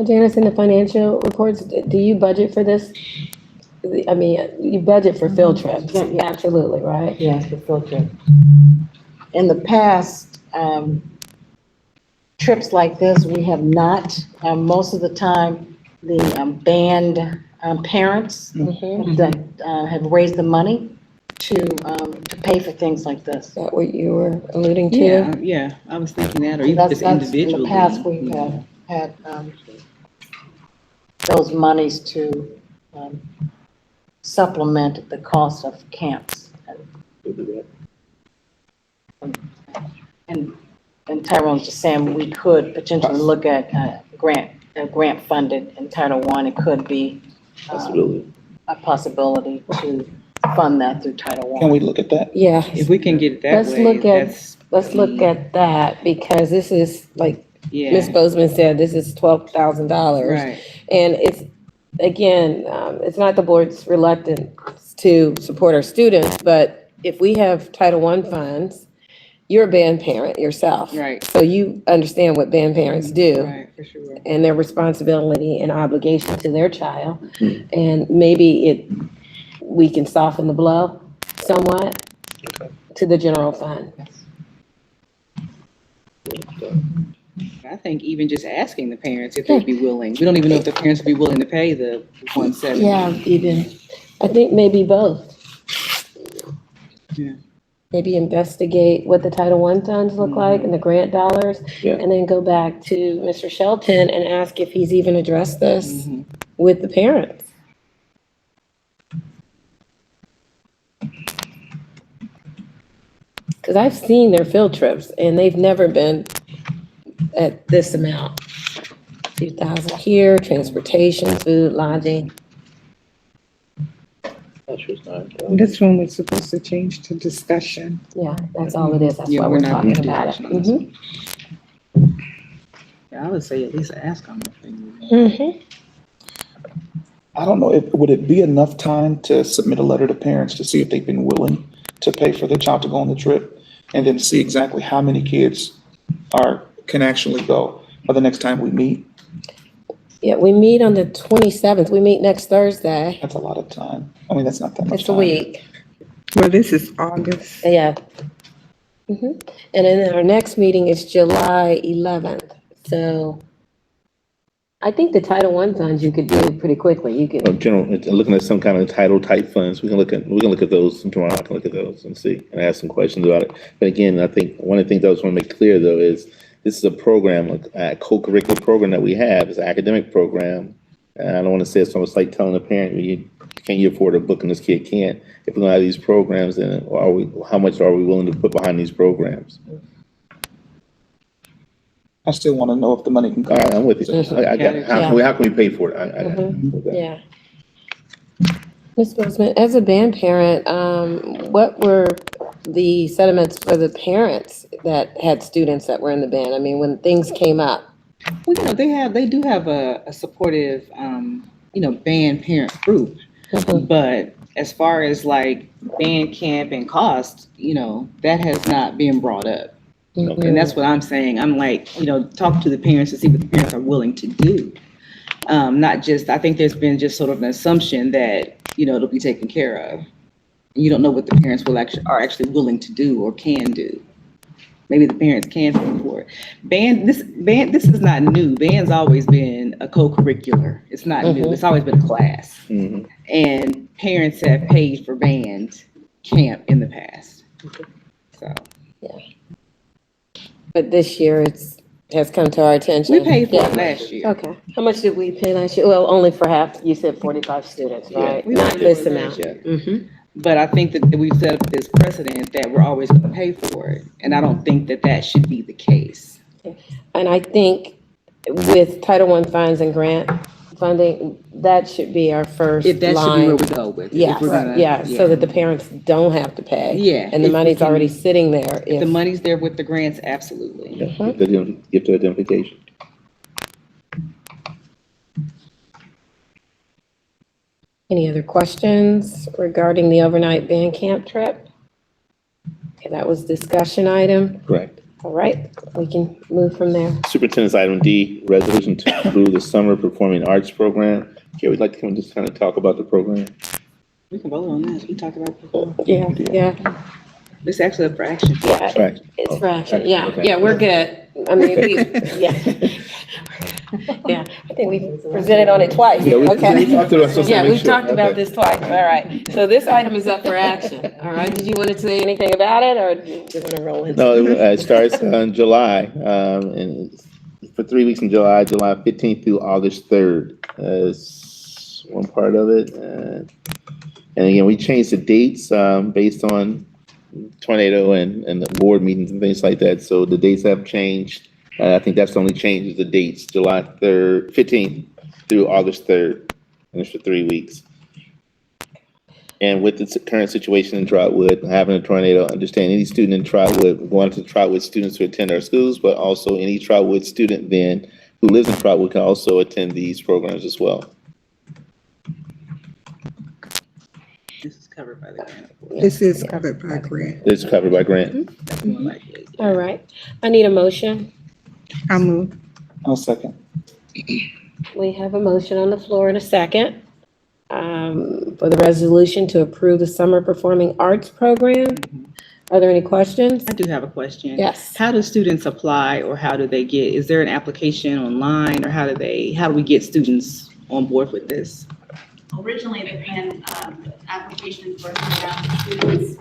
Janice, in the financial reports, do you budget for this? I mean, you budget for field trips, Yeah. absolutely, right? Yes, the field trip. In the past, trips like this, we have not, most of the time, the band parents Mhm. have raised the money to pay for things like this. Is that what you were alluding to? Yeah, I was thinking that, or So even just In individually. the past, we've you know. had those monies to supplement the cost of camps. And Tyrone's just saying we could potentially look at grant funded in Title I. It could be Possibility. a possibility to fund that through Title I. Can we look at that? Yeah. If we can get it that Let's way, look at- that's. Let's look at that, because this is, like Ms. Yeah, Bozeman said, this is $12,000. right. And it's, again, it's not the board's reluctance to support our students, but if we have Title I funds, you're a band parent yourself. Right. So you understand what band parents do. Right, for sure. And their responsibility and obligation to their child. And maybe we can soften the blow somewhat to the general fund. I think even just asking the parents if they'd be willing. We don't even know if the parents would be willing to pay the 170. Yeah, even, I think maybe both. Yeah. Maybe investigate what the Title I funds look like and the grant dollars. Yeah. And then go back to Mr. Shelton and ask if he's even addressed this Mhm. with the parents. Because I've seen their field trips and they've never been at this amount. 2,000 here, transportation, food, lodging. This one was supposed to change to discussion. Yeah, that's all it is. That's Yeah, why we're we're not talking gonna do about it. action on this Mhm. Yeah, I would say at least ask on the thing. Mhm. I don't know, would it be enough time to submit a letter to parents to see if they've been willing to pay for their child to go on the trip? And then see exactly how many kids can actually go by the next time we meet? Yeah, we meet on the 27th. We meet next Thursday. That's a lot of time. I mean, that's not that much It's a time. week. Well, this is August. Yeah. Mhm. And then our next meeting is July 11th. So I think the Title I funds you could do pretty quickly. You could, General, looking at some kind of title type funds, we can look at those tomorrow. I can look at those and see and ask some questions about it. But again, I think one of the things I just want to make clear though is this is a program, a co-curricular program that we have. It's an academic program. And I don't want to say it's almost like telling a parent, can you afford a book and this kid can't? If we don't have these programs, then how much are we willing to put behind these programs? I still want to know if the money can All right, come. I'm with you. I got it. How can we pay for it? I got it. yeah. Ms. Bozeman, as a band parent, what were the sentiments for the parents that had students that were in the band? I mean, when things came up. Well, they do have a supportive, band parent group. But as far as like band camp and cost, that has not been brought up. And that's what I'm saying. I'm like, talk to the parents to see what the parents are willing to do. Not just, I think there's been just sort of an assumption that, it'll be taken care of. You don't know what the parents are actually willing to do or can do. Maybe the parents can pay for it. This is not new. Band's always been a co-curricular. It's not new. It's always been a class. Mhm. And parents have paid for band camp in the past. So. But this year has come to our attention. We paid for it last year. Okay. How much did we pay last year? Well, only for half, you said 45 students, right? we Not paid this for it amount. last year. Mhm. But I think that we've set up this precedent that we're always going to pay for it. And I don't think that should be the case. And I think with Title I funds and grant funding, that should be our first If that should be line. where we go with it. Yeah, If we're gonna- yeah, so that the parents don't have to pay. Yeah, And the if we money's can- already sitting there. If the If, money's there with the grants, absolutely. Yeah, get the identification. any other questions regarding the overnight band camp trip? Okay, that was discussion item. Correct. All right, we can move from there. Superintendent's item D, resolution to approve the summer performing arts program. Okay, we'd like to come and just kind of talk about the program. We can vote on this. We talked about it before. Yeah. It's actually up for action. Yeah, Right. it's fraction, yeah, Okay. yeah, we're good. I mean, yeah. Yeah, I think we presented on it twice, Yeah, we okay. talked about it, so Yeah, make we've sure. talked about Okay. this twice, all right. So this item is up for action, all right? Did you want to say anything about it, or just want to roll into No, it? it starts in July, and it's for 3 weeks in July, July 15th through August 3rd. Is one part of it. And again, we changed the dates based on tornado and the board meetings and things like that. So the dates have changed. I think that's the only change is the dates, July 3rd, 15th through August 3rd. And it's for 3 weeks. And with the current situation in Trotwood, having a tornado, understand any student in Trotwood, we want the Trotwood students to attend our schools, but also any Trotwood student then who lives in Trotwood can also attend these programs as well. This is covered by the grant. This is covered by grant. It's covered by grant. That's more like it. All right, I need a motion. I'll move. I'll second. We have a motion on the floor in a second for the resolution to approve the summer performing arts program. Are there any questions? I do have a question. Yes. How do students apply, or how do they get, is there an application online, or how do we get students on board with this? Originally, they ran applications for students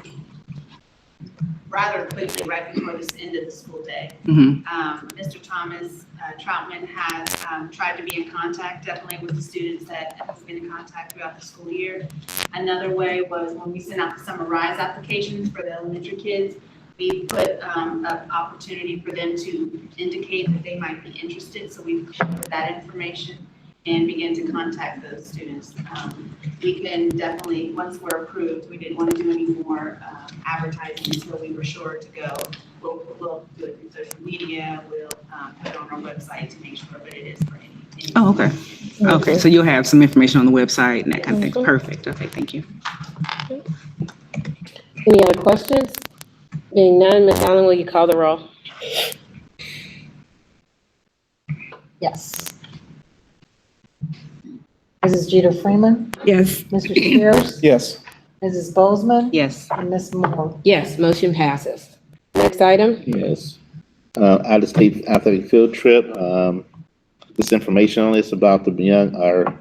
rather quickly, right before this end of the school day. Mr. Thomas Troutman has tried to be in contact definitely with the students that have been in contact throughout the school year. Another way was when we sent out the Summer Rise applications for the elementary kids, we put an opportunity for them to indicate that they might be interested. So we collected that information and begin to contact those students. We can definitely, once we're approved, we didn't want to do any more advertising until we were sure to go. We'll do it through social media, we'll put it on our website to make sure that it is for any. Oh, okay. Okay, so you'll have some information on the website and that kind of thing. Perfect. Okay, thank you. Any other questions? Being none, Ms. Allen, will you call the roll? Yes. Mrs. Jeter Freeman, Yes. Mr. Spears, Yes. Mrs. Bozeman, Yes. and Ms. Moore. Yes, motion passes. Next item? Yes. Out-of-state athletic field trip. This information on this about our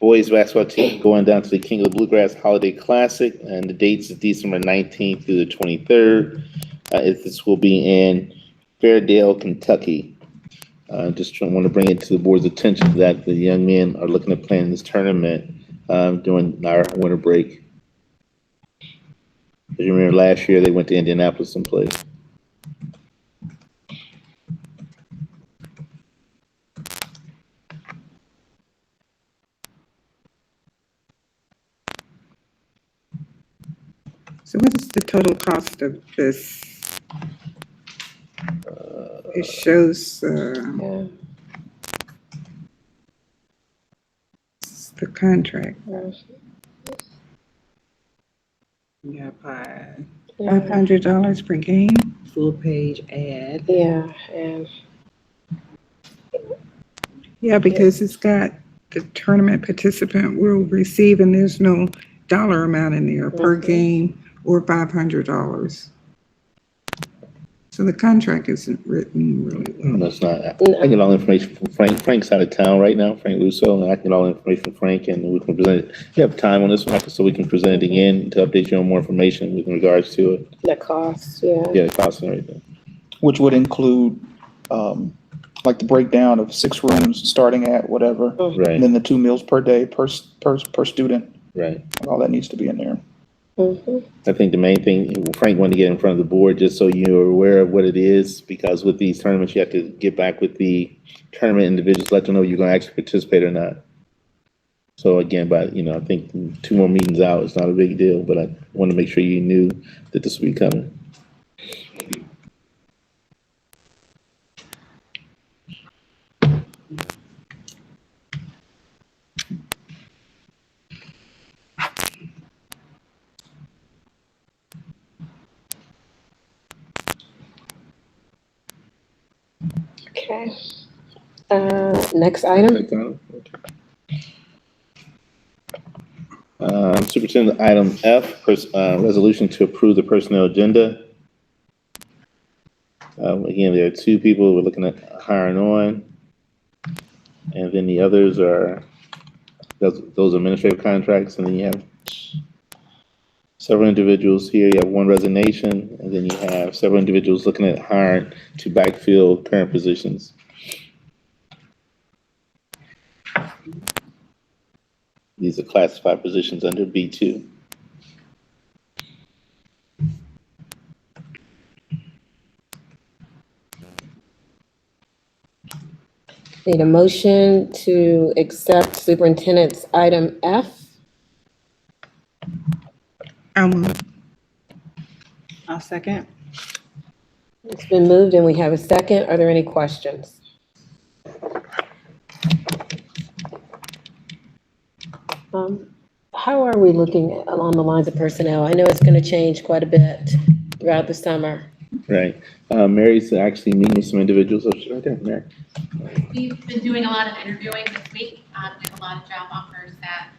boys basketball team going down to the King of the Bluegrass Holiday Classic, and the dates is December 19th through the 23rd. This will be in Fairdale, Kentucky. Just want to bring it to the board's attention that the young men are looking at playing this tournament during our winter break. As you remember, last year they went to Indianapolis and played. So what is the total cost of this? It shows Yeah. the contract, Yeah, $500 per game. full page ad. Yeah, and Yeah, because it's got the tournament participant will receive, and there's no dollar amount in there per game or $500. So the contract isn't written really well. No, it's not. I get all the information from Frank. Frank's out of town right now, Frank Russo, and I get all the information from Frank, and we can present it. You have time on this one, so we can present it again to update you on more information with regards to it. the cost, yeah. Yeah, the cost and everything. Which would include, like the breakdown of 6 rooms starting at whatever. And Right, then the 2 meals per day per student. right. All that needs to be in there. Mhm. I think the main thing, Frank wanted to get in front of the board, just so you're aware of what it is, because with these tournaments, you have to get back with the tournament individuals, let them know you're gonna actually participate or not. So again, I think 2 more meetings out is not a big deal, but I want to make sure you knew that this would be coming. Okay. Next item? Superintendent, item F, resolution to approve the personnel agenda. Again, there are two people we're looking at hiring on. And then the others are those administrative contracts. And then you have several individuals here. You have one resignation, and then you have several individuals looking at hiring to backfill current positions. These are classified positions under B2. Need a motion to accept superintendent's item F. I'll move. I'll second. It's been moved and we have a second. Are there any questions? How are we looking along the lines of personnel? I know it's going to change quite a bit throughout the summer. Right. Mary's actually meeting with some individuals. Oh, she's right there, Mary. We've been doing a lot of interviewing this week. We have a lot of job offers that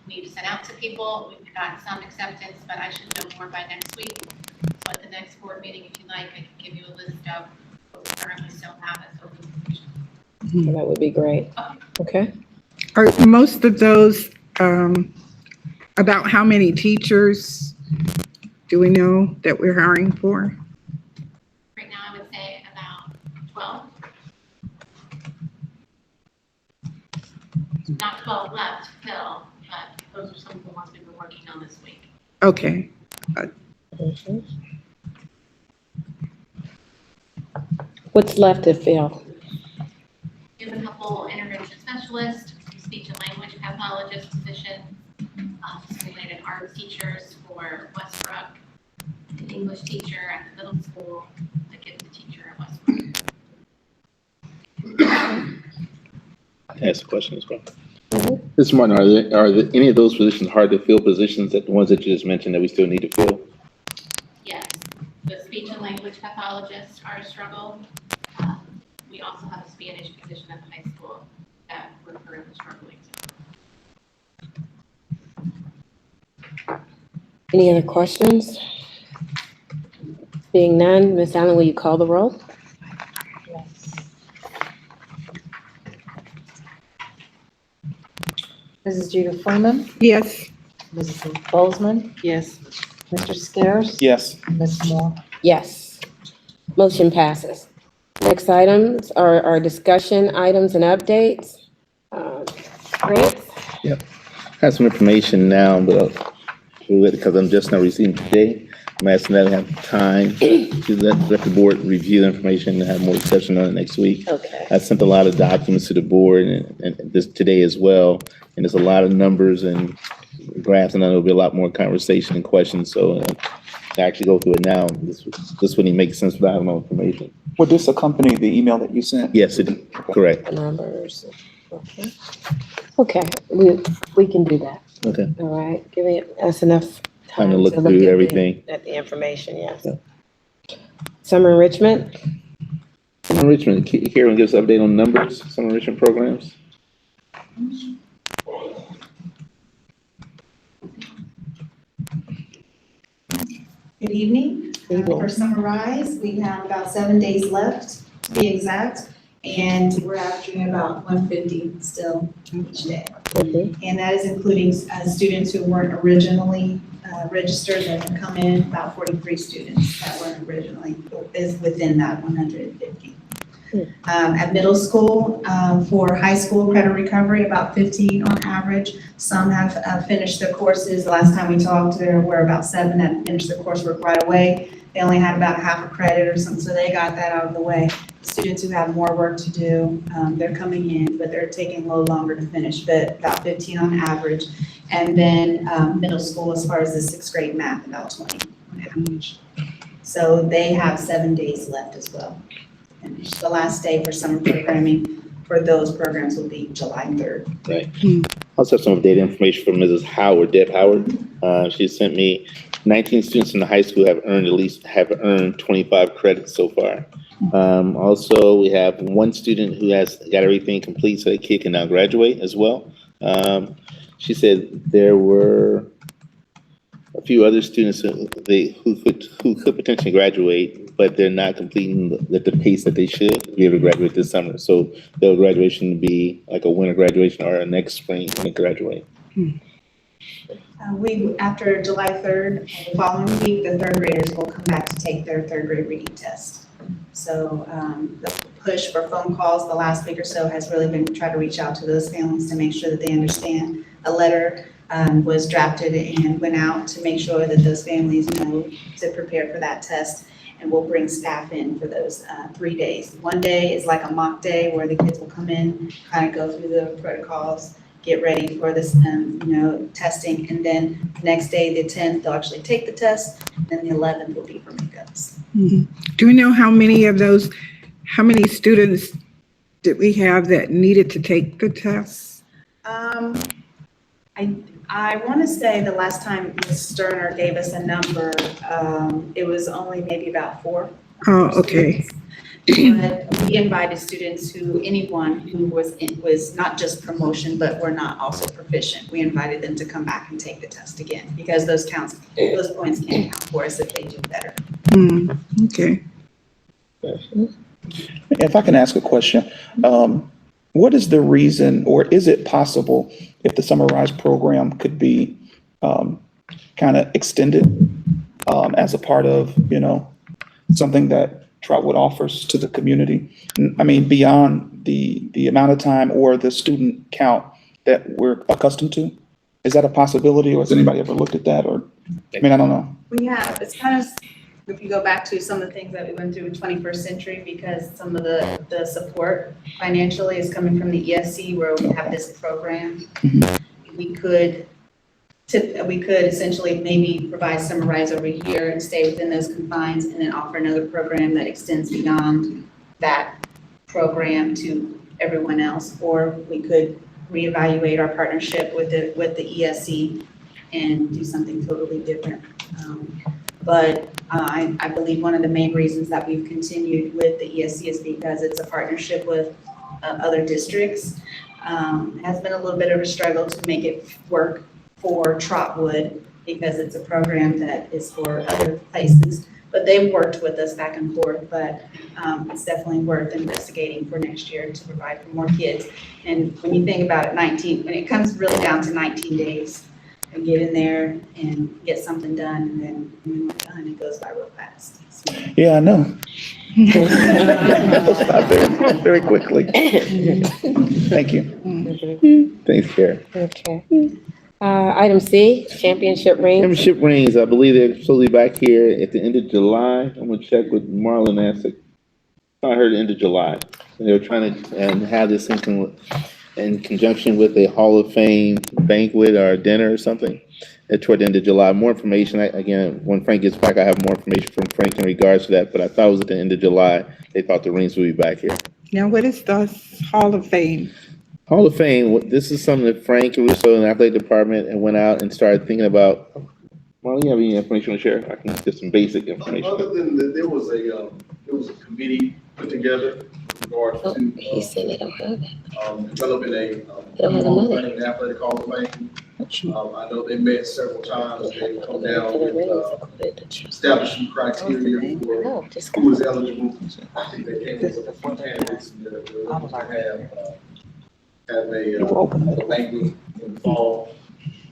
we need to send out to people. We've got some acceptance, but I should know more by next week. So at the next board meeting, if you like, I can give you a list of what we currently still have as open positions. That would be great. Okay. Are most of those, about how many teachers do we know that we're hiring for? Right now, I would say about 12. Not 12 left to fill, but those are some of the ones we've been working on this week. Okay. What's left to fill? We have a couple intervention specialists, speech and language pathologist positions, related art teachers for Westbrook, an English teacher at the middle school, a gifted teacher at Westbrook. Ask a question as well. Mr. Martin, are there any of those positions hard to fill positions, that the ones that you just mentioned that we still need to fill? Yes, the speech and language pathologists are a struggle. We also have a Spanish position at the high school that we're currently struggling to. Any other questions? Being none, Ms. Allen, will you call the roll? Yes. Mrs. Judah Freeman, Yes. Mrs. Bozeman, Yes. Mr. Scares, Yes. Ms. Moore. Yes. Motion passes. Next items are our discussion items and updates. Grants? I have some information now, but because I'm just now receiving today, I'm asking that I have time to let the board review the information and have more discussion on it next week. Okay. I sent a lot of documents to the board and this today as well, and there's a lot of numbers and graphs, and I know there'll be a lot more conversation and questions, so to actually go through it now, this wouldn't make sense without having more information. Would this accompany the email that you sent? Yes, correct. Numbers. Okay. Okay, we can do that. Okay. All right, giving us enough Time time to look at through the- everything. At the information, yes. Yeah. Summer enrichment? Summer enrichment, Karen gives us an update on numbers, summer enrichment programs. Good evening. Good evening. For Summer Rise, we have about 7 days left to be exact, and we're averaging about 150 still each day. And that is including students who weren't originally registered that have come in, about 43 students that weren't originally, is within that 150. At middle school, for high school credit recovery, about 15 on average. Some have finished their courses. The last time we talked, there were about 7 that finished their coursework right away. They only had about half a credit or something, so they got that out of the way. Students who have more work to do, they're coming in, but they're taking a little longer to finish, but about 15 on average. And then middle school, as far as the 6th grade math, about 20 on average. So they have 7 days left as well. And the last day for summer programming for those programs will be July 3rd. Right. I also have some data information from Mrs. Howard, Deb Howard. She sent me 19 students in the high school have earned 25 credits so far. Also, we have 1 student who has got everything complete, so the kid can now graduate as well. she said there were a few other students who could potentially graduate, but they're not completing at the pace that they should be able to graduate this summer. So their graduation would be like a winter graduation or a next spring when they graduate. After July 3rd, the following week, the third graders will come back to take their third grade reading test. So the push for phone calls the last week or so has really been to try to reach out to those families to make sure that they understand. A letter was drafted and went out to make sure that those families know to prepare for that test. And we'll bring staff in for those 3 days. One day is like a mock day where the kids will come in, kind of go through the protocols, get ready for this, testing. And then the next day, the 10th, they'll actually take the test. And the 11th will be for makeups. Do we know how many students did we have that needed to take the test? I want to say the last time Ms. Sterner gave us a number, it was only maybe about 4. Oh, okay. But we invited students anyone who was not just promotion, but were not also proficient. We invited them to come back and take the test again, because those points can count for us if they do better. Okay. If I can ask a question, what is the reason, or is it possible if the Summer Rise program could be kind of extended as a part of, something that Trotwood offers to the community? I mean, beyond the amount of time or the student count that we're accustomed to? Is that a possibility, or has anybody ever looked at that? Or, I don't know. We have, it's kind of, if you go back to some of the things that we went through in 21st century, because some of the support financially is coming from the ESC, where we have this program. We could essentially maybe provide Summer Rise over here and stay within those confines, and then offer another program that extends beyond that program to everyone else. Or we could reevaluate our partnership with the ESC and do something totally different. But I believe one of the main reasons that we've continued with the ESC is because it's a partnership with other districts. It has been a little bit of a struggle to make it work for Trotwood, because it's a program that is for other places. But they've worked with us back and forth, but it's definitely worth investigating for next year to provide for more kids. And when you think about it, when it comes really down to 19 days, and get in there and get something done, and then when we're done, it goes by real fast. So. Yeah, I know. very, very quickly. Thank you. Thanks, Karen. Okay. Item C, championship rings. Championship rings, I believe they're supposedly back here at the end of July. I'm gonna check with Marlon Asik. I heard the end of July. And they're trying to have this in conjunction with a Hall of Fame banquet or dinner or something toward the end of July. More information, again, when Frank gets back, I have more information from Frank in regards to that, but I thought it was at the end of July. They thought the rings would be back here. Now, what is the Hall of Fame? Hall of Fame, this is something that Frank Russo and the athletic department and went out and started thinking about. Marlon, you have any information to share? I can get some basic information. Other than that, there was a committee put together in regards to He said they don't have it. developing They don't have the money. an athletic Hall of Fame. I know they met several times. They come down with establishing criteria for who was eligible. I think they came up with a few candidates that were able to have a banquet in the fall.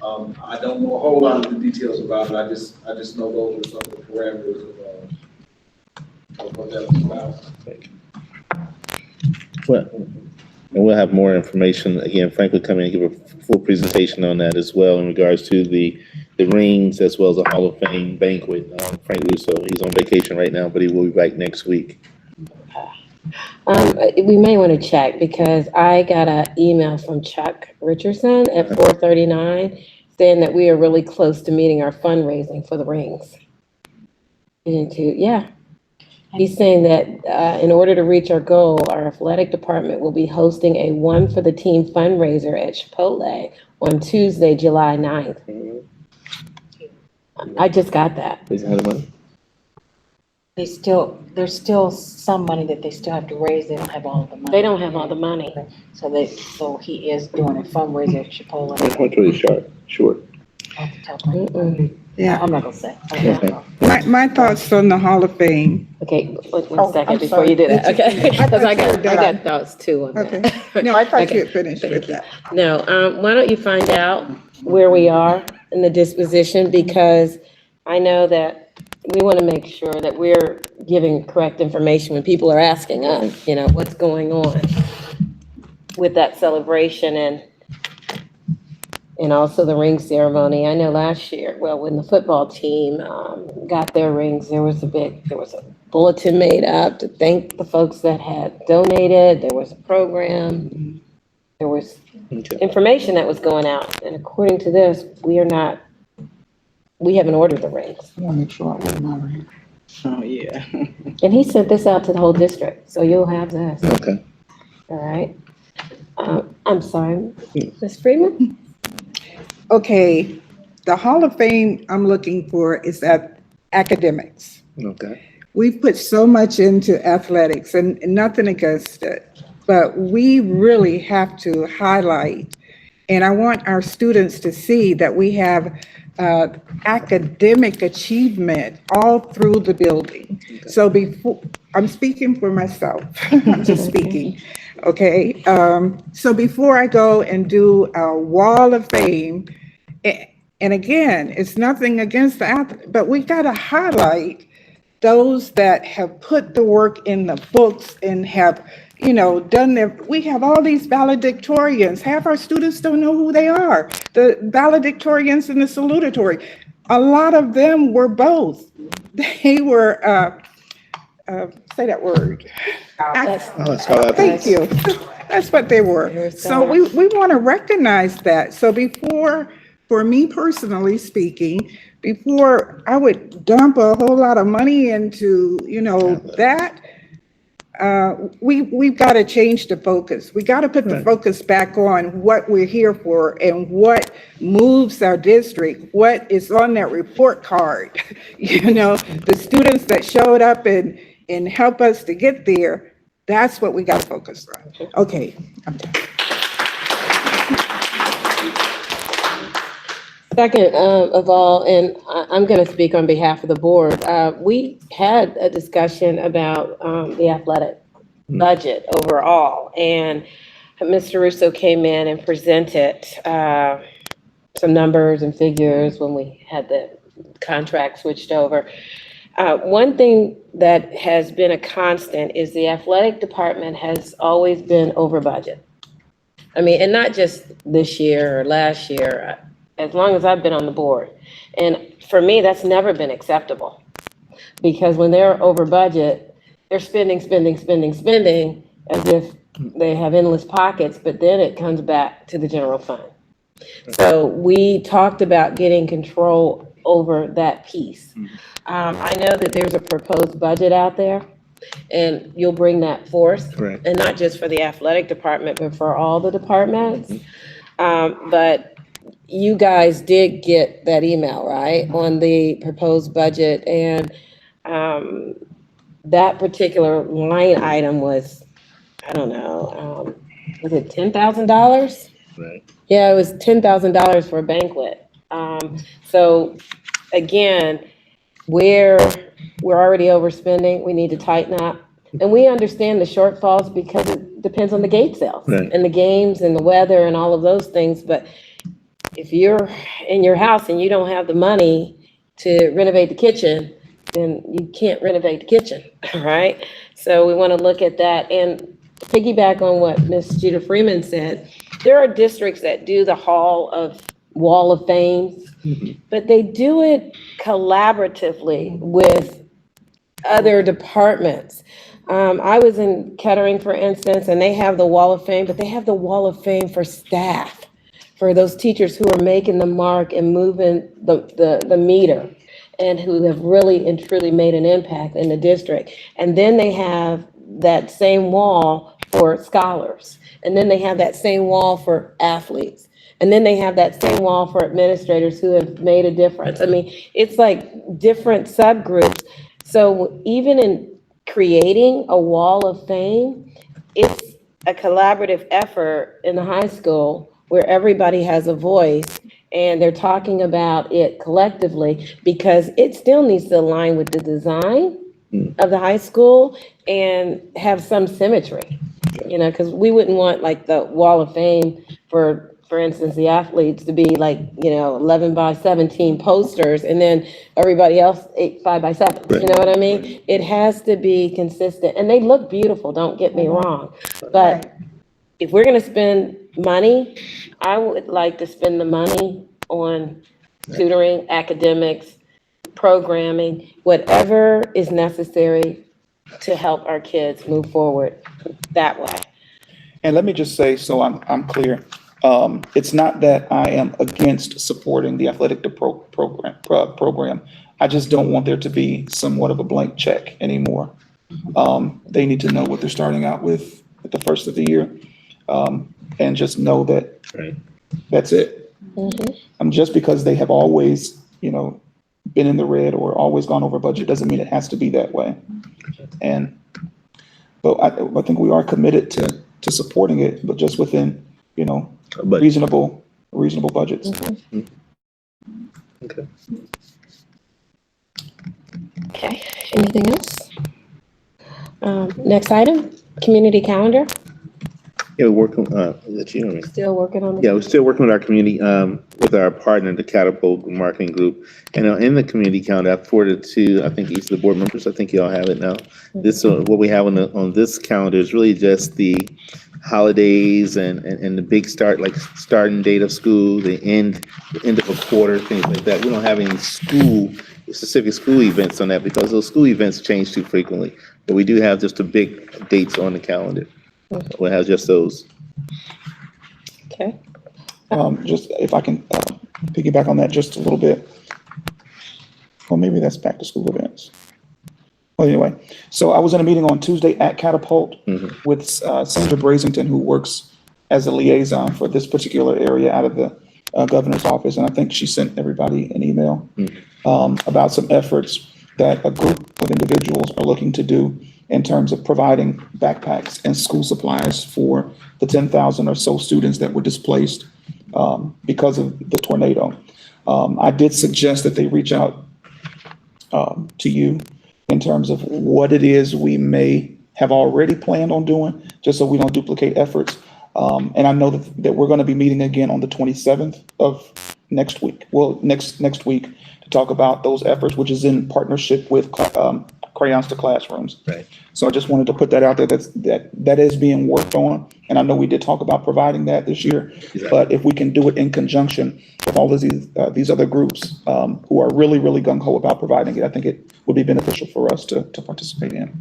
I don't know a whole lot of the details about it. I just know those are some of the parameters of what that was about. Well, and we'll have more information. Again, Frank will come in and give a full presentation on that as well in regards to the rings as well as the Hall of Fame banquet. Frank Russo, he's on vacation right now, but he will be back next week. We may want to check, because I got an email from Chuck Richardson at 4:39 saying that we are really close to meeting our fundraising for the rings. He's saying that in order to reach our goal, our athletic department will be hosting a One for the Team fundraiser at Chipotle on Tuesday, July 9th. I just got that. Is that the money? there's still some money that they still have to raise. They don't have all the money. They don't have all the money. So he is doing a fundraiser at Chipotle. That's really short. Off the top of my head. Yeah. I'm not gonna say. My thoughts on the Hall of Fame. Okay, one Oh, second I'm before sorry. you do that, okay? I Because I thought you were got done. thoughts too on Okay. that. No, I thought Okay. you had finished with that. No, why don't you find out where we are in the disposition, because I know that we want to make sure that we're giving correct information when people are asking us, what's going on with that celebration and also the ring ceremony. I know last year, well, when the football team got their rings, there was a bulletin made up to thank the folks that had donated. There was a program. There was information that was going out. And according to this, we haven't ordered the rings. I want to make sure I wear my ring. Oh, yeah. And he sent this out to the whole district, so you'll have this. Okay. All right. I'm sorry, Ms. Freeman? Okay, the Hall of Fame I'm looking for is at academics. Okay. We've put so much into athletics and nothing against it, but we really have to highlight, and I want our students to see that we have academic achievement all through the building. So I'm speaking for myself, I'm just speaking, okay? So before I go and do a wall of fame, and again, it's nothing against the athlete, but we gotta highlight those that have put the work in the books and have, done we have all these valedictorians. Half our students don't know who they are. The valedictorians and the salutatory. A lot of them were both. They were, say that word. Thank you. That's what they were. So we want to recognize that. So for me personally speaking, before I would dump a whole lot of money into, that, we've got to change the focus. We got to put the focus back on what we're here for and what moves our district, what is on that report card. The students that showed up and help us to get there, that's what we got to focus on. Okay, I'm done. Second of all, and I'm going to speak on behalf of the board, we had a discussion about the athletic budget overall, and Mr. Russo came in and presented some numbers and figures when we had the contract switched over. One thing that has been a constant is the athletic department has always been over budget. I mean, and not just this year or last year, as long as I've been on the board. And for me, that's never been acceptable. Because when they're over budget, they're spending as if they have endless pockets, but then it comes back to the general fund. So we talked about getting control over that piece. I know that there's a proposed budget out there, and you'll bring that forth. Right. And not just for the athletic department, but for all the departments. But you guys did get that email, right, on the proposed budget, and that particular line item was, I don't know, was it $10,000? Right. Yeah, it was $10,000 for a banquet. So again, we're already overspending, we need to tighten up. And we understand the shortfalls because it depends on the gate sales. Right. And the games and the weather and all of those things, but if you're in your house and you don't have the money to renovate the kitchen, then you can't renovate the kitchen, right? So we want to look at that and piggyback on what Ms. Jeter Freeman said. There are districts that do the Wall of Fame, but they do it collaboratively with other departments. I was in Kettering, for instance, and they have the Wall of Fame, but they have the Wall of Fame for staff, for those teachers who are making the mark and moving the meter and who have really and truly made an impact in the district. And then they have that same wall for scholars. And then they have that same wall for athletes. And then they have that same wall for administrators who have made a difference. I mean, it's like different subgroups. So even in creating a wall of fame, it's a collaborative effort in the high school where everybody has a voice and they're talking about it collectively because it still needs to align with the design of the high school and have some symmetry, because we wouldn't want like the wall of fame for instance, the athletes to be like, 11 by 17 posters and then everybody else 5 by 7. You know what I mean? It has to be consistent and they look beautiful, don't get me wrong. But if we're going to spend money, I would like to spend the money on tutoring, academics, programming, whatever is necessary to help our kids move forward that way. And let me just say, so I'm clear, it's not that I am against supporting the athletic program. I just don't want there to be somewhat of a blank check anymore. They need to know what they're starting out with at the first of the year, and just know that that's it. Just because they have always, been in the red or always gone over budget doesn't mean it has to be that way. But I think we are committed to supporting it, but just within, reasonable budgets. Okay. Okay, anything else? Next item, community calendar. Yeah, we're working, that you know me. Still working on Yeah, we're still working with our community, with our partner, the Catapult Marketing Group. And in the community calendar, I forwarded to, I think, each of the board members. I think you all have it now. This, what we have on this calendar is really just the holidays and the big start, like starting date of school, the end of a quarter, things like that. We don't have any specific school events on that because those school events change too frequently. But we do have just the big dates on the calendar. We'll have just those. Okay. Just if I can piggyback on that just a little bit. Well, maybe that's back to school events. Well, anyway, so I was in a meeting on Tuesday at Catapult with Sandra Brazington, who works as a liaison for this particular area out of the governor's office. And I think she sent everybody an email about some efforts that a group of individuals are looking to do in terms of providing backpacks and school supplies for the 10,000 or so students that were displaced because of the tornado. I did suggest that they reach out to you in terms of what it is we may have already planned on doing, just so we don't duplicate efforts. And I know that we're going to be meeting again on the 27th of next week. Well, next week to talk about those efforts, which is in partnership with Crayons to Classrooms. Right. So I just wanted to put that out there. That is being worked on, and I know we did talk about providing that this year. Exactly. But if we can do it in conjunction with all of these other groups who are really, really gung ho about providing it, I think it would be beneficial for us to participate in.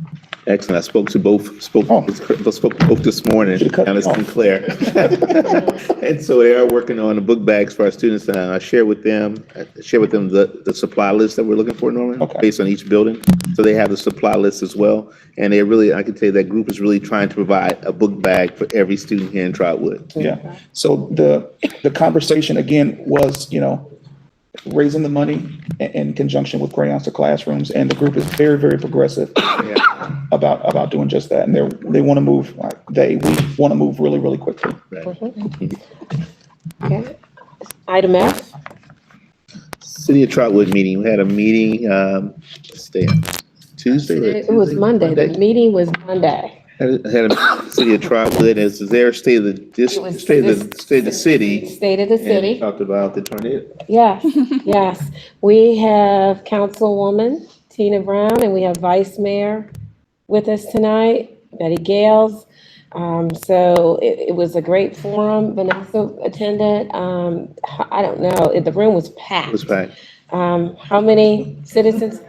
Excellent. I spoke to both this morning, Alice and Claire. And so they are working on the book bags for our students. And I share with them the supply list that we're looking for normally based on each building. So they have the supply list as well. And they really, I can tell you that group is really trying to provide a book bag for every student here in Trotwood. Yeah. So the conversation again was, raising the money in conjunction with Crayons to Classrooms, and the group is very, very progressive about doing just that. And we want to move really, really quickly. Right. Okay. Item F. City of Trotwood meeting. We had a meeting, Tuesday. It was Monday. The meeting was Monday. Had a City of Trotwood as their state of the city. State of the city. And talked about the tornado. Yes, yes. We have Councilwoman Tina Brown and we have Vice Mayor with us tonight, Betty Gales. So it was a great forum. Vanessa attended. I don't know, the room was packed. It was packed. How many citizens?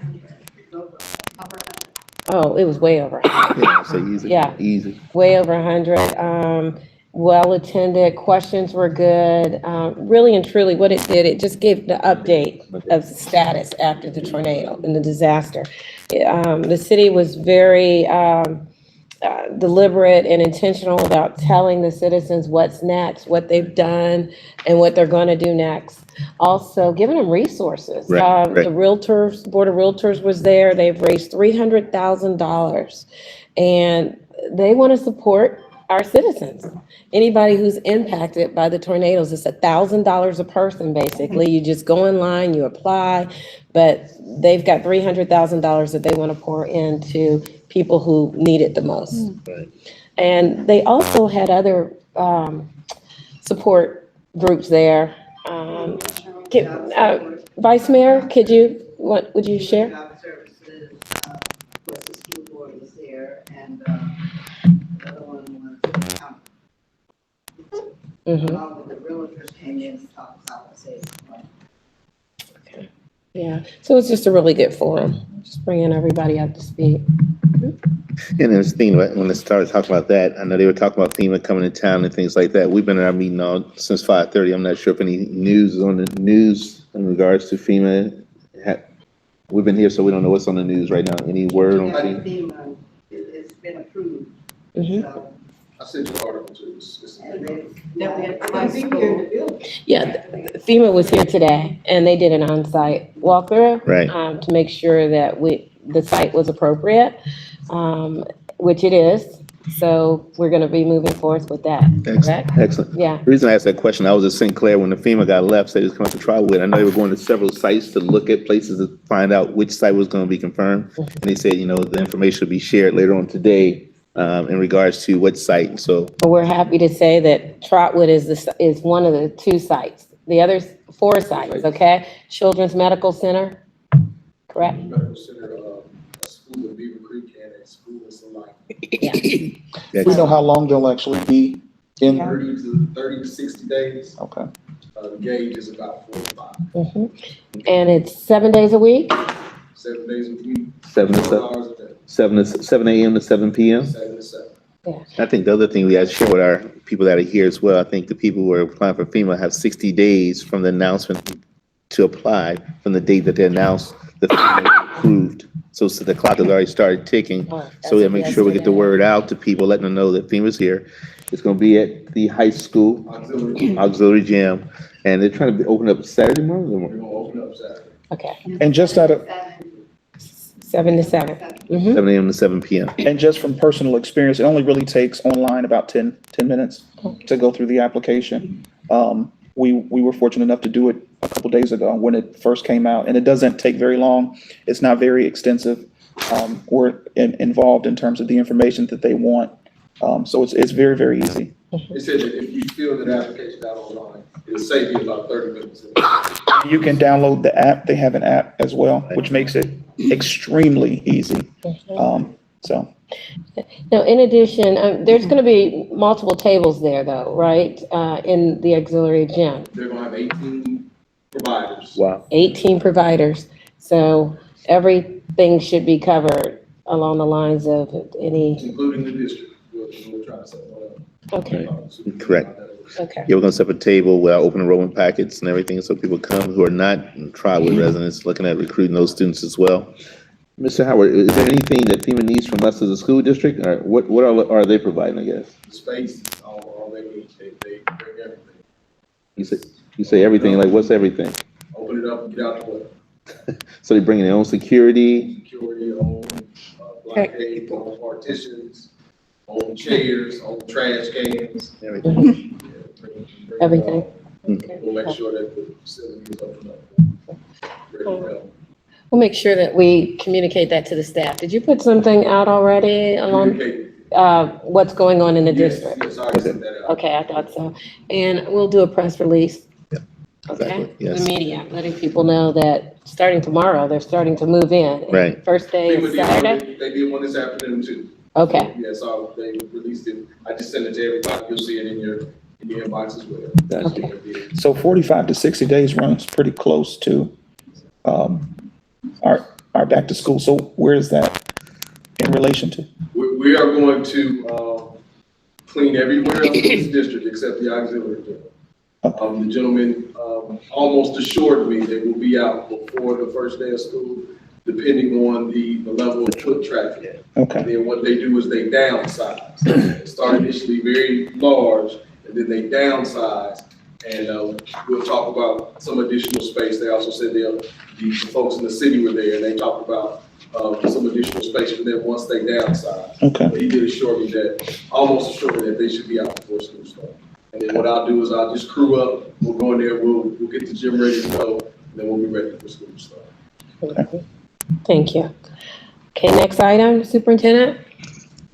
Oh, it was way over 100. Yeah, so easy. Yeah. Easy. Way over 100. Well attended. Questions were good. Really and truly, what it did, it just gave the update of status after the tornado and the disaster. The city was very deliberate and intentional about telling the citizens what's next, what they've done, and what they're going to do next. Also, giving them resources. Right, The realtors, Board of Realtors was there. They've raised $300,000, and they want to support our citizens. Anybody who's impacted by the tornadoes, it's $1,000 a person, basically. You just go in line, you apply, but they've got $300,000 that they want to pour into people who need it the most. Right. And they also had other support groups there. Vice Mayor, would you share? Job services, was the school board was there, and the other one was the county. Mhm. Along with the realtors came in and talked about the savings. Yeah, so it's just a really good forum, just bringing everybody up to speed. And there's thing when it started talking about that, I know they were talking about FEMA coming to town and things like that. We've been in our meeting all since 5:30. I'm not sure if any news is on the news in regards to FEMA. We've been here, so we don't know what's on the news right now. Any word on FEMA? FEMA, it's been approved. Mhm. So, I sent you an article too. and they high school. Yeah, FEMA was here today, and they did an on-site walkthrough. Right. To make sure that the site was appropriate, which it is. So we're gonna be moving forward with that, correct? Excellent. Yeah. The reason I asked that question, I was at St. Clair when the FEMA got left, said it was coming to Trotwood. I know they were going to several sites to look at places to find out which site was going to be confirmed. And they said, the information will be shared later on today in regards to what site. So We're happy to say that Trotwood is one of the 2 sites. The other 4 sites, okay? Children's Medical Center, correct? Medical center, a school in Beaver Creek and a school in Salina. We know how long they'll actually be in? 30 to 60 days. Okay. The gauge is about 45, Mhm. And it's 7 days a week? 7 days a week, 7 to 4 7, hours a day, 7 a.m. to 7 p.m. 7 to 7. I think the other thing we have to share with our people that are here as well, I think the people who are applying for FEMA have 60 days from the announcement to apply from the date that they announced that FEMA was approved. So the clock has already started ticking. So we have to make sure we get the word out to people, letting them know that FEMA's here. It's going to be at the high school auxiliary gym, and they're trying to open up Saturday morning. We're gonna open up Saturday. Okay, And just out of, 7 to 7. Mhm. 7 a.m. to 7 p.m. and just from personal experience, it only really takes online about 10 minutes to go through the application. We were fortunate enough to do it a couple days ago when it first came out, and it doesn't take very long. It's not very extensive. We're involved in terms of the information that they want. So it's very, very easy. They said that if you fill that application out online, it'll save you about 30 minutes. You can download the app. They have an app as well, which makes it extremely easy. So. Now, in addition, there's going to be multiple tables there though, right? In the auxiliary gym, They're gonna have 18 providers. Wow. 18 providers. So everything should be covered along the lines of any, Including the district. We'll try to set one up. okay, Correct. okay. Yeah, we're gonna set up a table with our open enrollment packets and everything, so people come who are not Trotwood residents, looking at recruiting those students as well. Mr. Howard, is there anything that FEMA needs from us as a school district, or what are they providing, I guess? The space, all they need, they bring everything. You say everything, like what's everything? Open it up and get out the way. So they bring in their own security? Security, own blockade, own partitions, own chairs, own trash cans. Everything. Everything. We'll make sure that the facility is open up. Ready to go. We'll make sure that we communicate that to the staff. Did you put something out already along, Communicate. what's going on in the Yes, district? yes, I already sent that out. Okay, I thought so. And we'll do a press release. Okay, Exactly, yes. the media, letting people know that starting tomorrow, they're starting to move in. Right. First day FEMA is did Saturday? one- They did one this afternoon too. Okay, Yeah, so they released it. I just sent it to everybody. You'll see it in your inbox as well. Gotcha. So 45 to 60 days runs pretty close to our back to school. So where is that in relation to? We are going to clean everywhere else in this district except the auxiliary gym. The gentleman almost assured me they will be out before the first day of school. depending on the level of foot traffic. Okay. And then what they do is they downsize. They start initially very large, and then they downsize. And we'll talk about some additional space. They also said the folks in the city were there, and they talked about some additional space for them once they downsize. Okay. But he did almost assure me that they should be out before school starts. And then what I'll do is I'll just crew up, we'll go in there, we'll get the gym ready to go, and then we'll be ready for school to start. Okay. Thank you. Okay, next item, Superintendent.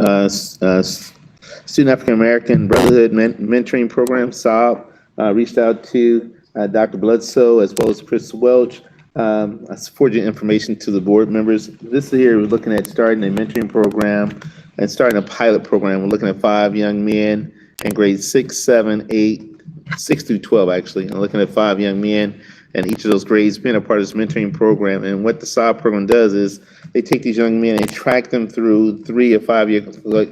Student African American Brotherhood Mentoring Program, SOB, reached out to Dr. Bledsoe as well as Chris Welch. I forwarded information to the board members. This year, we're looking at starting a mentoring program and starting a pilot program. We're looking at 5 young men in grades 6, 7, 8, 6 through 12, actually. I'm looking at 5 young men in each of those grades being a part of this mentoring program. And what the SOB program does is they take these young men and track them through 3 or 5 year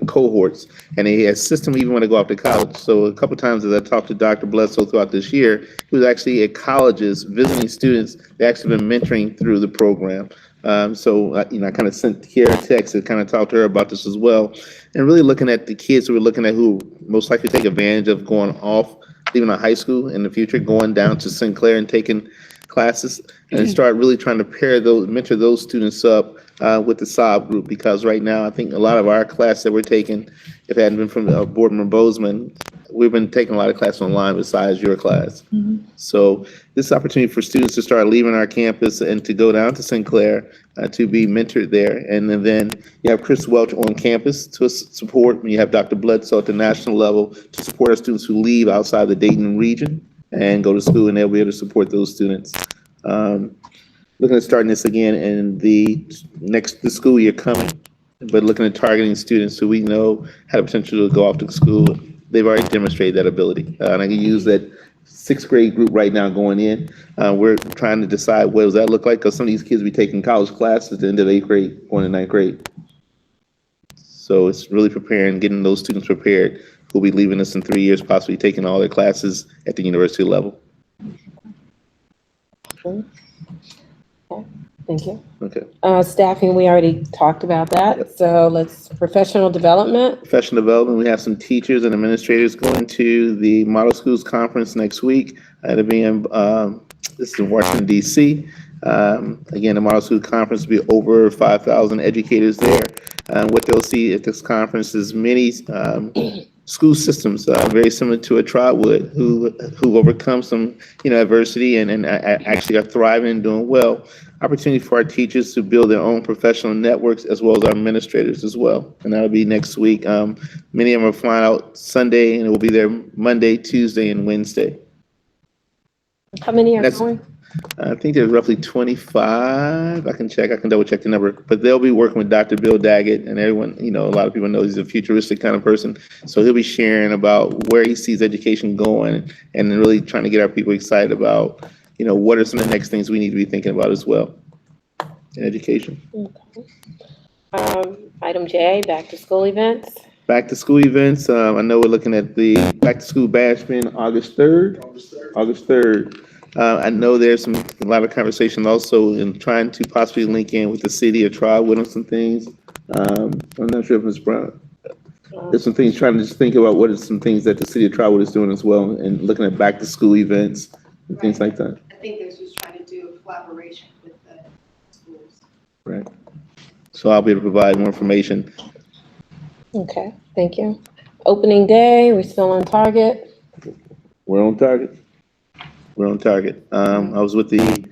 cohorts, and they assist them even when they go off to college. So a couple times as I talked to Dr. Bledsoe throughout this year, he was actually at colleges visiting students. They actually been mentoring through the program. I kind of sent Kiara a text to kind of talk to her about this as well, and really looking at the kids who we're looking at who most likely take advantage of going off, leaving out high school in the future, going down to Sinclair and taking classes, and start really trying to mentor those students up with the SOB group, because right now I think a lot of our class that we're taking, if it hadn't been from Board Member Bozeman, we've been taking a lot of classes online besides your class. So this is an opportunity for students to start leaving our campus and to go down to Sinclair to be mentored there. And then you have Chris Welch on campus to support, and you have Dr. Bledsoe at the national level to support our students who leave outside the Dayton region and go to school, and they'll be able to support those students. Looking at starting this again in the school year coming, but looking at targeting students who we know have the potential to go off to school. They've already demonstrated that ability. And I can use that 6th grade group right now going in. We're trying to decide what does that look like, because some of these kids be taking college classes at the end of 8th grade, going to 9th grade. So it's really preparing, getting those students prepared who'll be leaving us in 3 years, possibly taking all their classes at the university level. Okay. Thank you. Okay. Staffing, we already talked about that. Yep. So let's, professional development. Professional development, we have some teachers and administrators going to the Model Schools Conference next week. It'll be in, this is in Washington, D.C. Again, the Model School Conference will be over 5,000 educators there. What they'll see at this conference is many school systems very similar to a Trotwood who overcome some adversity and actually are thriving and doing well. Opportunity for our teachers to build their own professional networks as well as our administrators as well. And that'll be next week. Many of them are flying out Sunday, and it will be there Monday, Tuesday, and Wednesday. How many are going? I think there's roughly 25. I can double check the number, but they'll be working with Dr. Bill Daggett, and everyone, a lot of people know he's a futuristic kind of person. So he'll be sharing about where he sees education going, and really trying to get our people excited about, what are some of the next things we need to be thinking about as well in education. Okay. Item J, back to school events. Back to school events. I know we're looking at the back to school bash being August 3rd. August 3rd. I know there's a lot of conversation also in trying to possibly link in with the city of Trotwood on some things. I'm not sure if Ms. Brown, there's some things trying to just think about what are some things that the city of Trotwood is doing as well, and looking at back to school events and things like that. I think they're just trying to do a collaboration with the schools. Right. So I'll be able to provide more information. Okay, thank you. Opening day, we're still on target. We're on target. We're on target. I was with the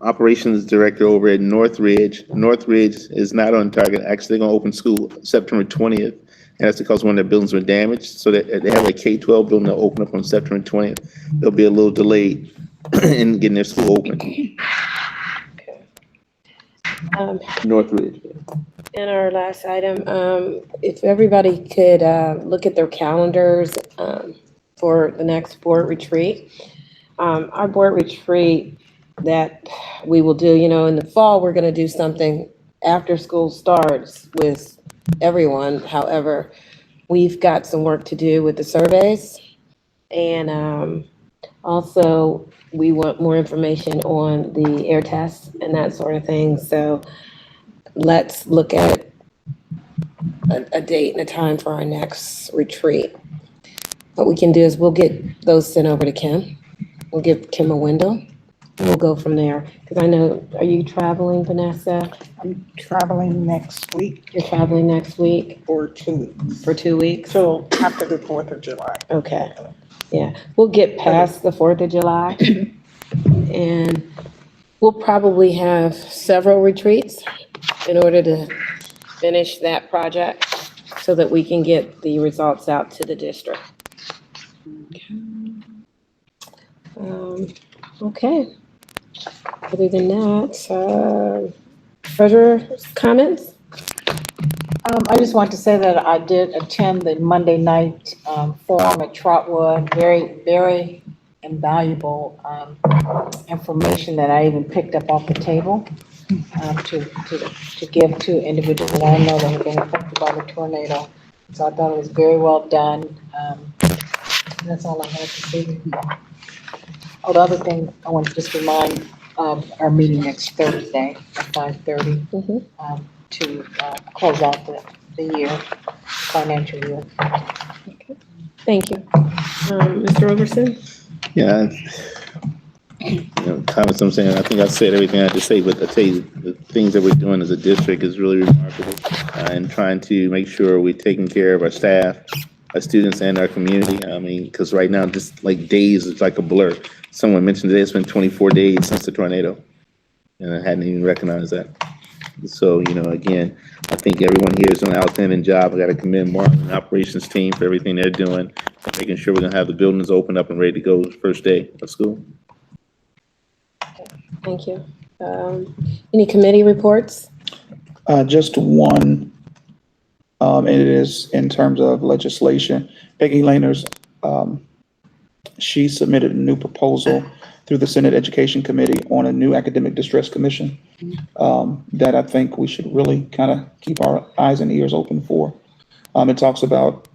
operations director over at Northridge. Northridge is not on target. Actually, they're going to open school September 20th. And that's because one of their buildings were damaged. So they have a K-12 building that will open up on September 20th. They'll be a little delayed in getting their school open. Northridge. And our last item, if everybody could look at their calendars for the next board retreat. Our board retreat that we will do, in the fall, we're going to do something after school starts with everyone. However, we've got some work to do with the surveys, and Also, we want more information on the air tests and that sort of thing. So let's look at a date and a time for our next retreat. What we can do is we'll get those sent over to Kim. We'll give Kim a window, and we'll go from there. Because I know, are you traveling, Vanessa? I'm traveling next week You're traveling next week for 2 weeks, for 2 weeks? till after the 4th of July. Okay, yeah. We'll get past the 4th of July. And we'll probably have several retreats in order to finish that project so that we can get the results out to the district. Okay. Other than that, treasurer's comments? I just want to say that I did attend the Monday night forum at Trotwood. Very, very invaluable information that I even picked up off the table to give to individuals that I know that have been affected by the tornado. So I thought it was very well done. That's all I had to say. Oh, the other thing, I want to just remind our meeting next Thursday at 5:30 to close out the year, financial year. Okay. Thank you. Mr. Roberson? Yeah. Comments I'm saying, I think I said everything I had to say, but I tell you, the things that we're doing as a district is really remarkable. And trying to make sure we're taking care of our staff, our students, and our community. I mean, because right now, just like days, it's like a blur. Someone mentioned today it's been 24 days since the tornado, and I hadn't even recognized that. So, again, I think everyone here is doing an outstanding job. I got to commend Mark and the operations team for everything they're doing, making sure we're going to have the buildings open up and ready to go first day of school. Thank you. Any committee reports? Just one, and it is in terms of legislation. Peggy Lahners, she submitted a new proposal through the Senate Education Committee on a new academic distress commission that I think we should really kind of keep our eyes and ears open for. It talks about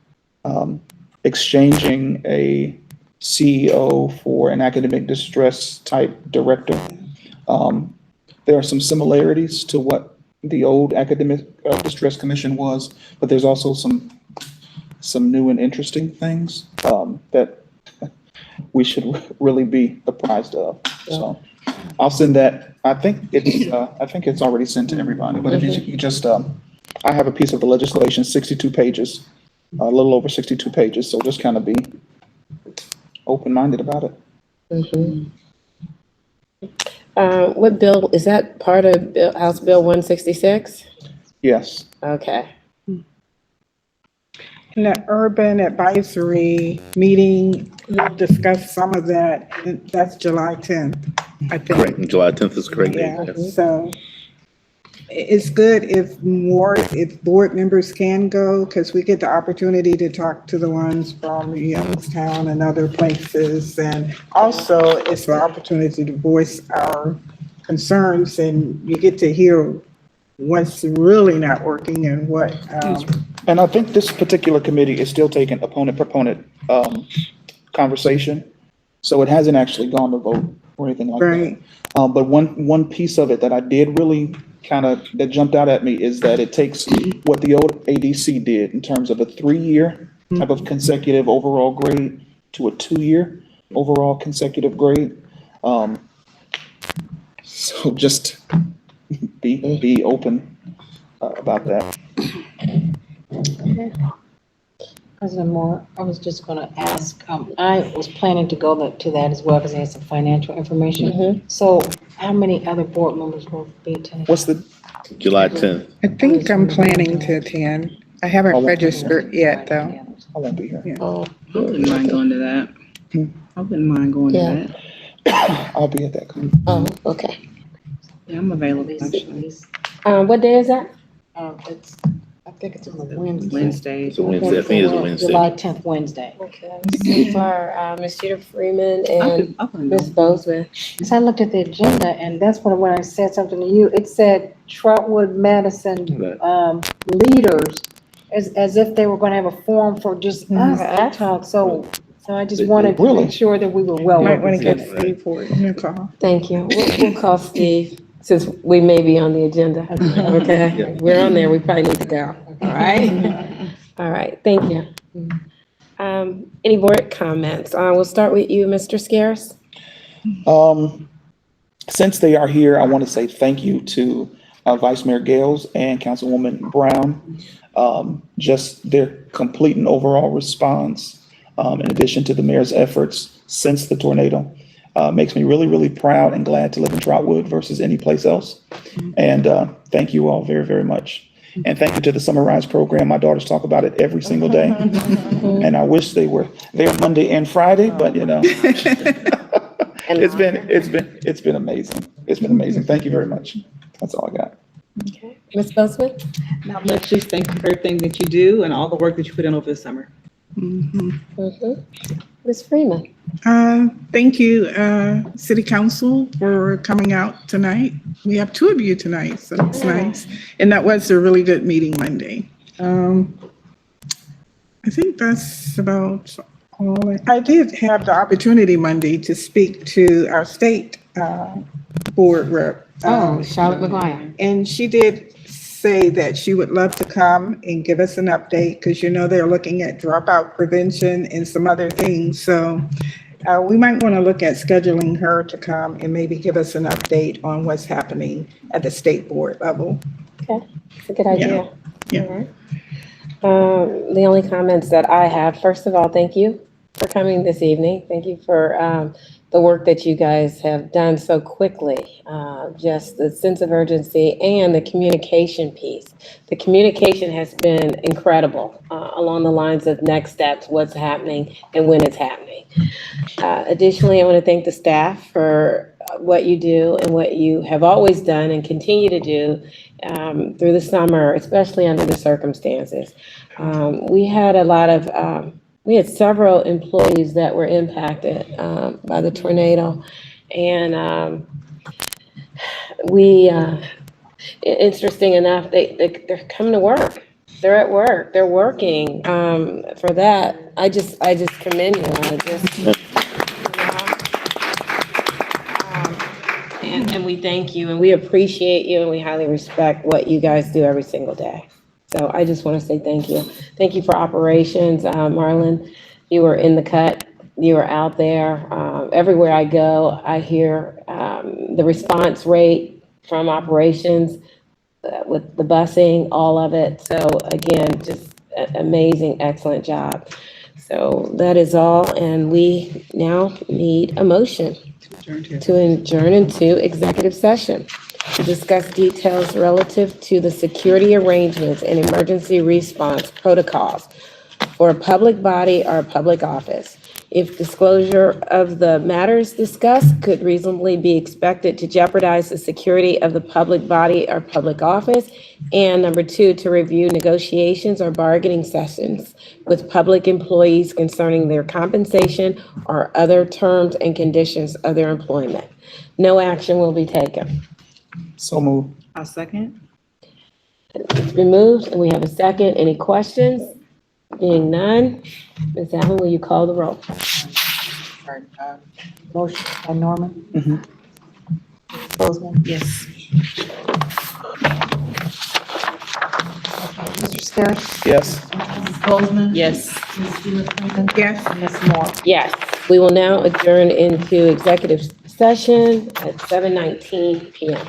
exchanging a CEO for an academic distress type director. There are some similarities to what the old academic distress commission was, but there's also some new and interesting things that we should really be apprised of. So I'll send that. I think it's already sent to everybody, but if you just, I have a piece of the legislation, 62 pages, a little over 62 pages. So just kind of be open-minded about it. What bill, is that part of House Bill 166? Yes. Okay. In the urban advisory meeting, we'll discuss some of that. That's July 10th, I think. Correct. July 10th is correct. Yeah, so it's good if board members can go, because we get the opportunity to talk to the ones from Youngstown and other places. And also it's an opportunity to voice our concerns, and you get to hear what's really not working and what. And I think this particular committee is still taking opponent-proponent conversation. So it hasn't actually gone to vote or anything like that. But one piece of it that I did really that jumped out at me is that it takes what the old ADC did in terms of a 3-year type of consecutive overall grade to a 2-year overall consecutive grade. So just be open about that. President Moore, I was just going to ask, I was planning to go to that as well because they had some financial information. So how many other board members will be attending? What's the? July 10th. I think I'm planning to attend. I haven't registered yet, though. I won't be here. Yeah. I wouldn't mind going to that. I wouldn't mind going to that. I'll be at that conference. Oh, okay. Yeah, I'm available actually. What day is that? I think it's on a Wednesday. Wednesday. It's a Wednesday. I think it's a Wednesday. July 10th, Wednesday. Okay. For Ms. Jeter Freeman and Ms. Bozeman. Because I looked at the agenda, and that's when I said something to you, it said Trotwood-Madison leaders, as if they were going to have a forum for just us to talk. So So I just wanted to Really? make sure that we were well Might want to get represented. Steve for it, Nicole. Thank you. We'll call Steve, since we may be on the agenda. Okay, we're on there, we probably need to go. All right? All right, thank you. Any board comments? We'll start with you, Mr. Scares. Since they are here, I want to say thank you to Vice Mayor Gales and Councilwoman Brown. Just their complete and overall response, in addition to the mayor's efforts since the tornado, makes me really, really proud and glad to live in Trotwood versus any place else. And thank you all very, very much. And thank you to the Summer Rise program. My daughters talk about it every single day. And I wish they were there Monday and Friday, but you know, it's been amazing. It's been amazing. Thank you very much. That's all I got. Okay. Ms. Bozeman? Not much, just thank you for everything that you do and all the work that you put in over the summer. Ms. Freeman? Thank you, City Council, for coming out tonight. We have two of you tonight, so that's nice. And that was a really good meeting Monday. I think that's about all. I did have the opportunity Monday to speak to our state board rep. Charlotte McGuire. And she did say that she would love to come and give us an update, because you know they're looking at dropout prevention and some other things. So we might want to look at scheduling her to come and maybe give us an update on what's happening at the state board level. Okay, that's a good idea. Yeah. All right. The only comments that I have, first of all, thank you for coming this evening. Thank you for the work that you guys have done so quickly. Just the sense of urgency and the communication piece. The communication has been incredible along the lines of next steps, what's happening and when it's happening. Additionally, I want to thank the staff for what you do and what you have always done and continue to do through the summer, especially under the circumstances. We had we had several employees that were impacted by the tornado, and interesting enough, they're coming to work. They're at work. They're working. For that, I just commend you. And we thank you, and we appreciate you, and we highly respect what you guys do every single day. So I just want to say thank you. Thank you for operations. Marlon, you were in the cut. You were out there. Everywhere I go, I hear the response rate from operations with the busing, all of it. So again, just amazing, excellent job. So that is all, and we now need a motion to adjourn into executive session to discuss details relative to the security arrangements and emergency response protocols for a public body or a public office. If disclosure of the matters discussed could reasonably be expected to jeopardize the security of the public body or public office. And number two, to review negotiations or bargaining sessions with public employees concerning their compensation or other terms and conditions of their employment. No action will be taken. So moved. I'll second. It's been moved and we have a second. Any questions? Being none, Ms. Allen, will you call the roll? Motion by Norman. Mhm. Bozeman. Yes. Mr. Scares. Yes. Bozeman. Yes. Yes. And Ms. Moore. Yes, we will now adjourn into executive session at 7:19 PM.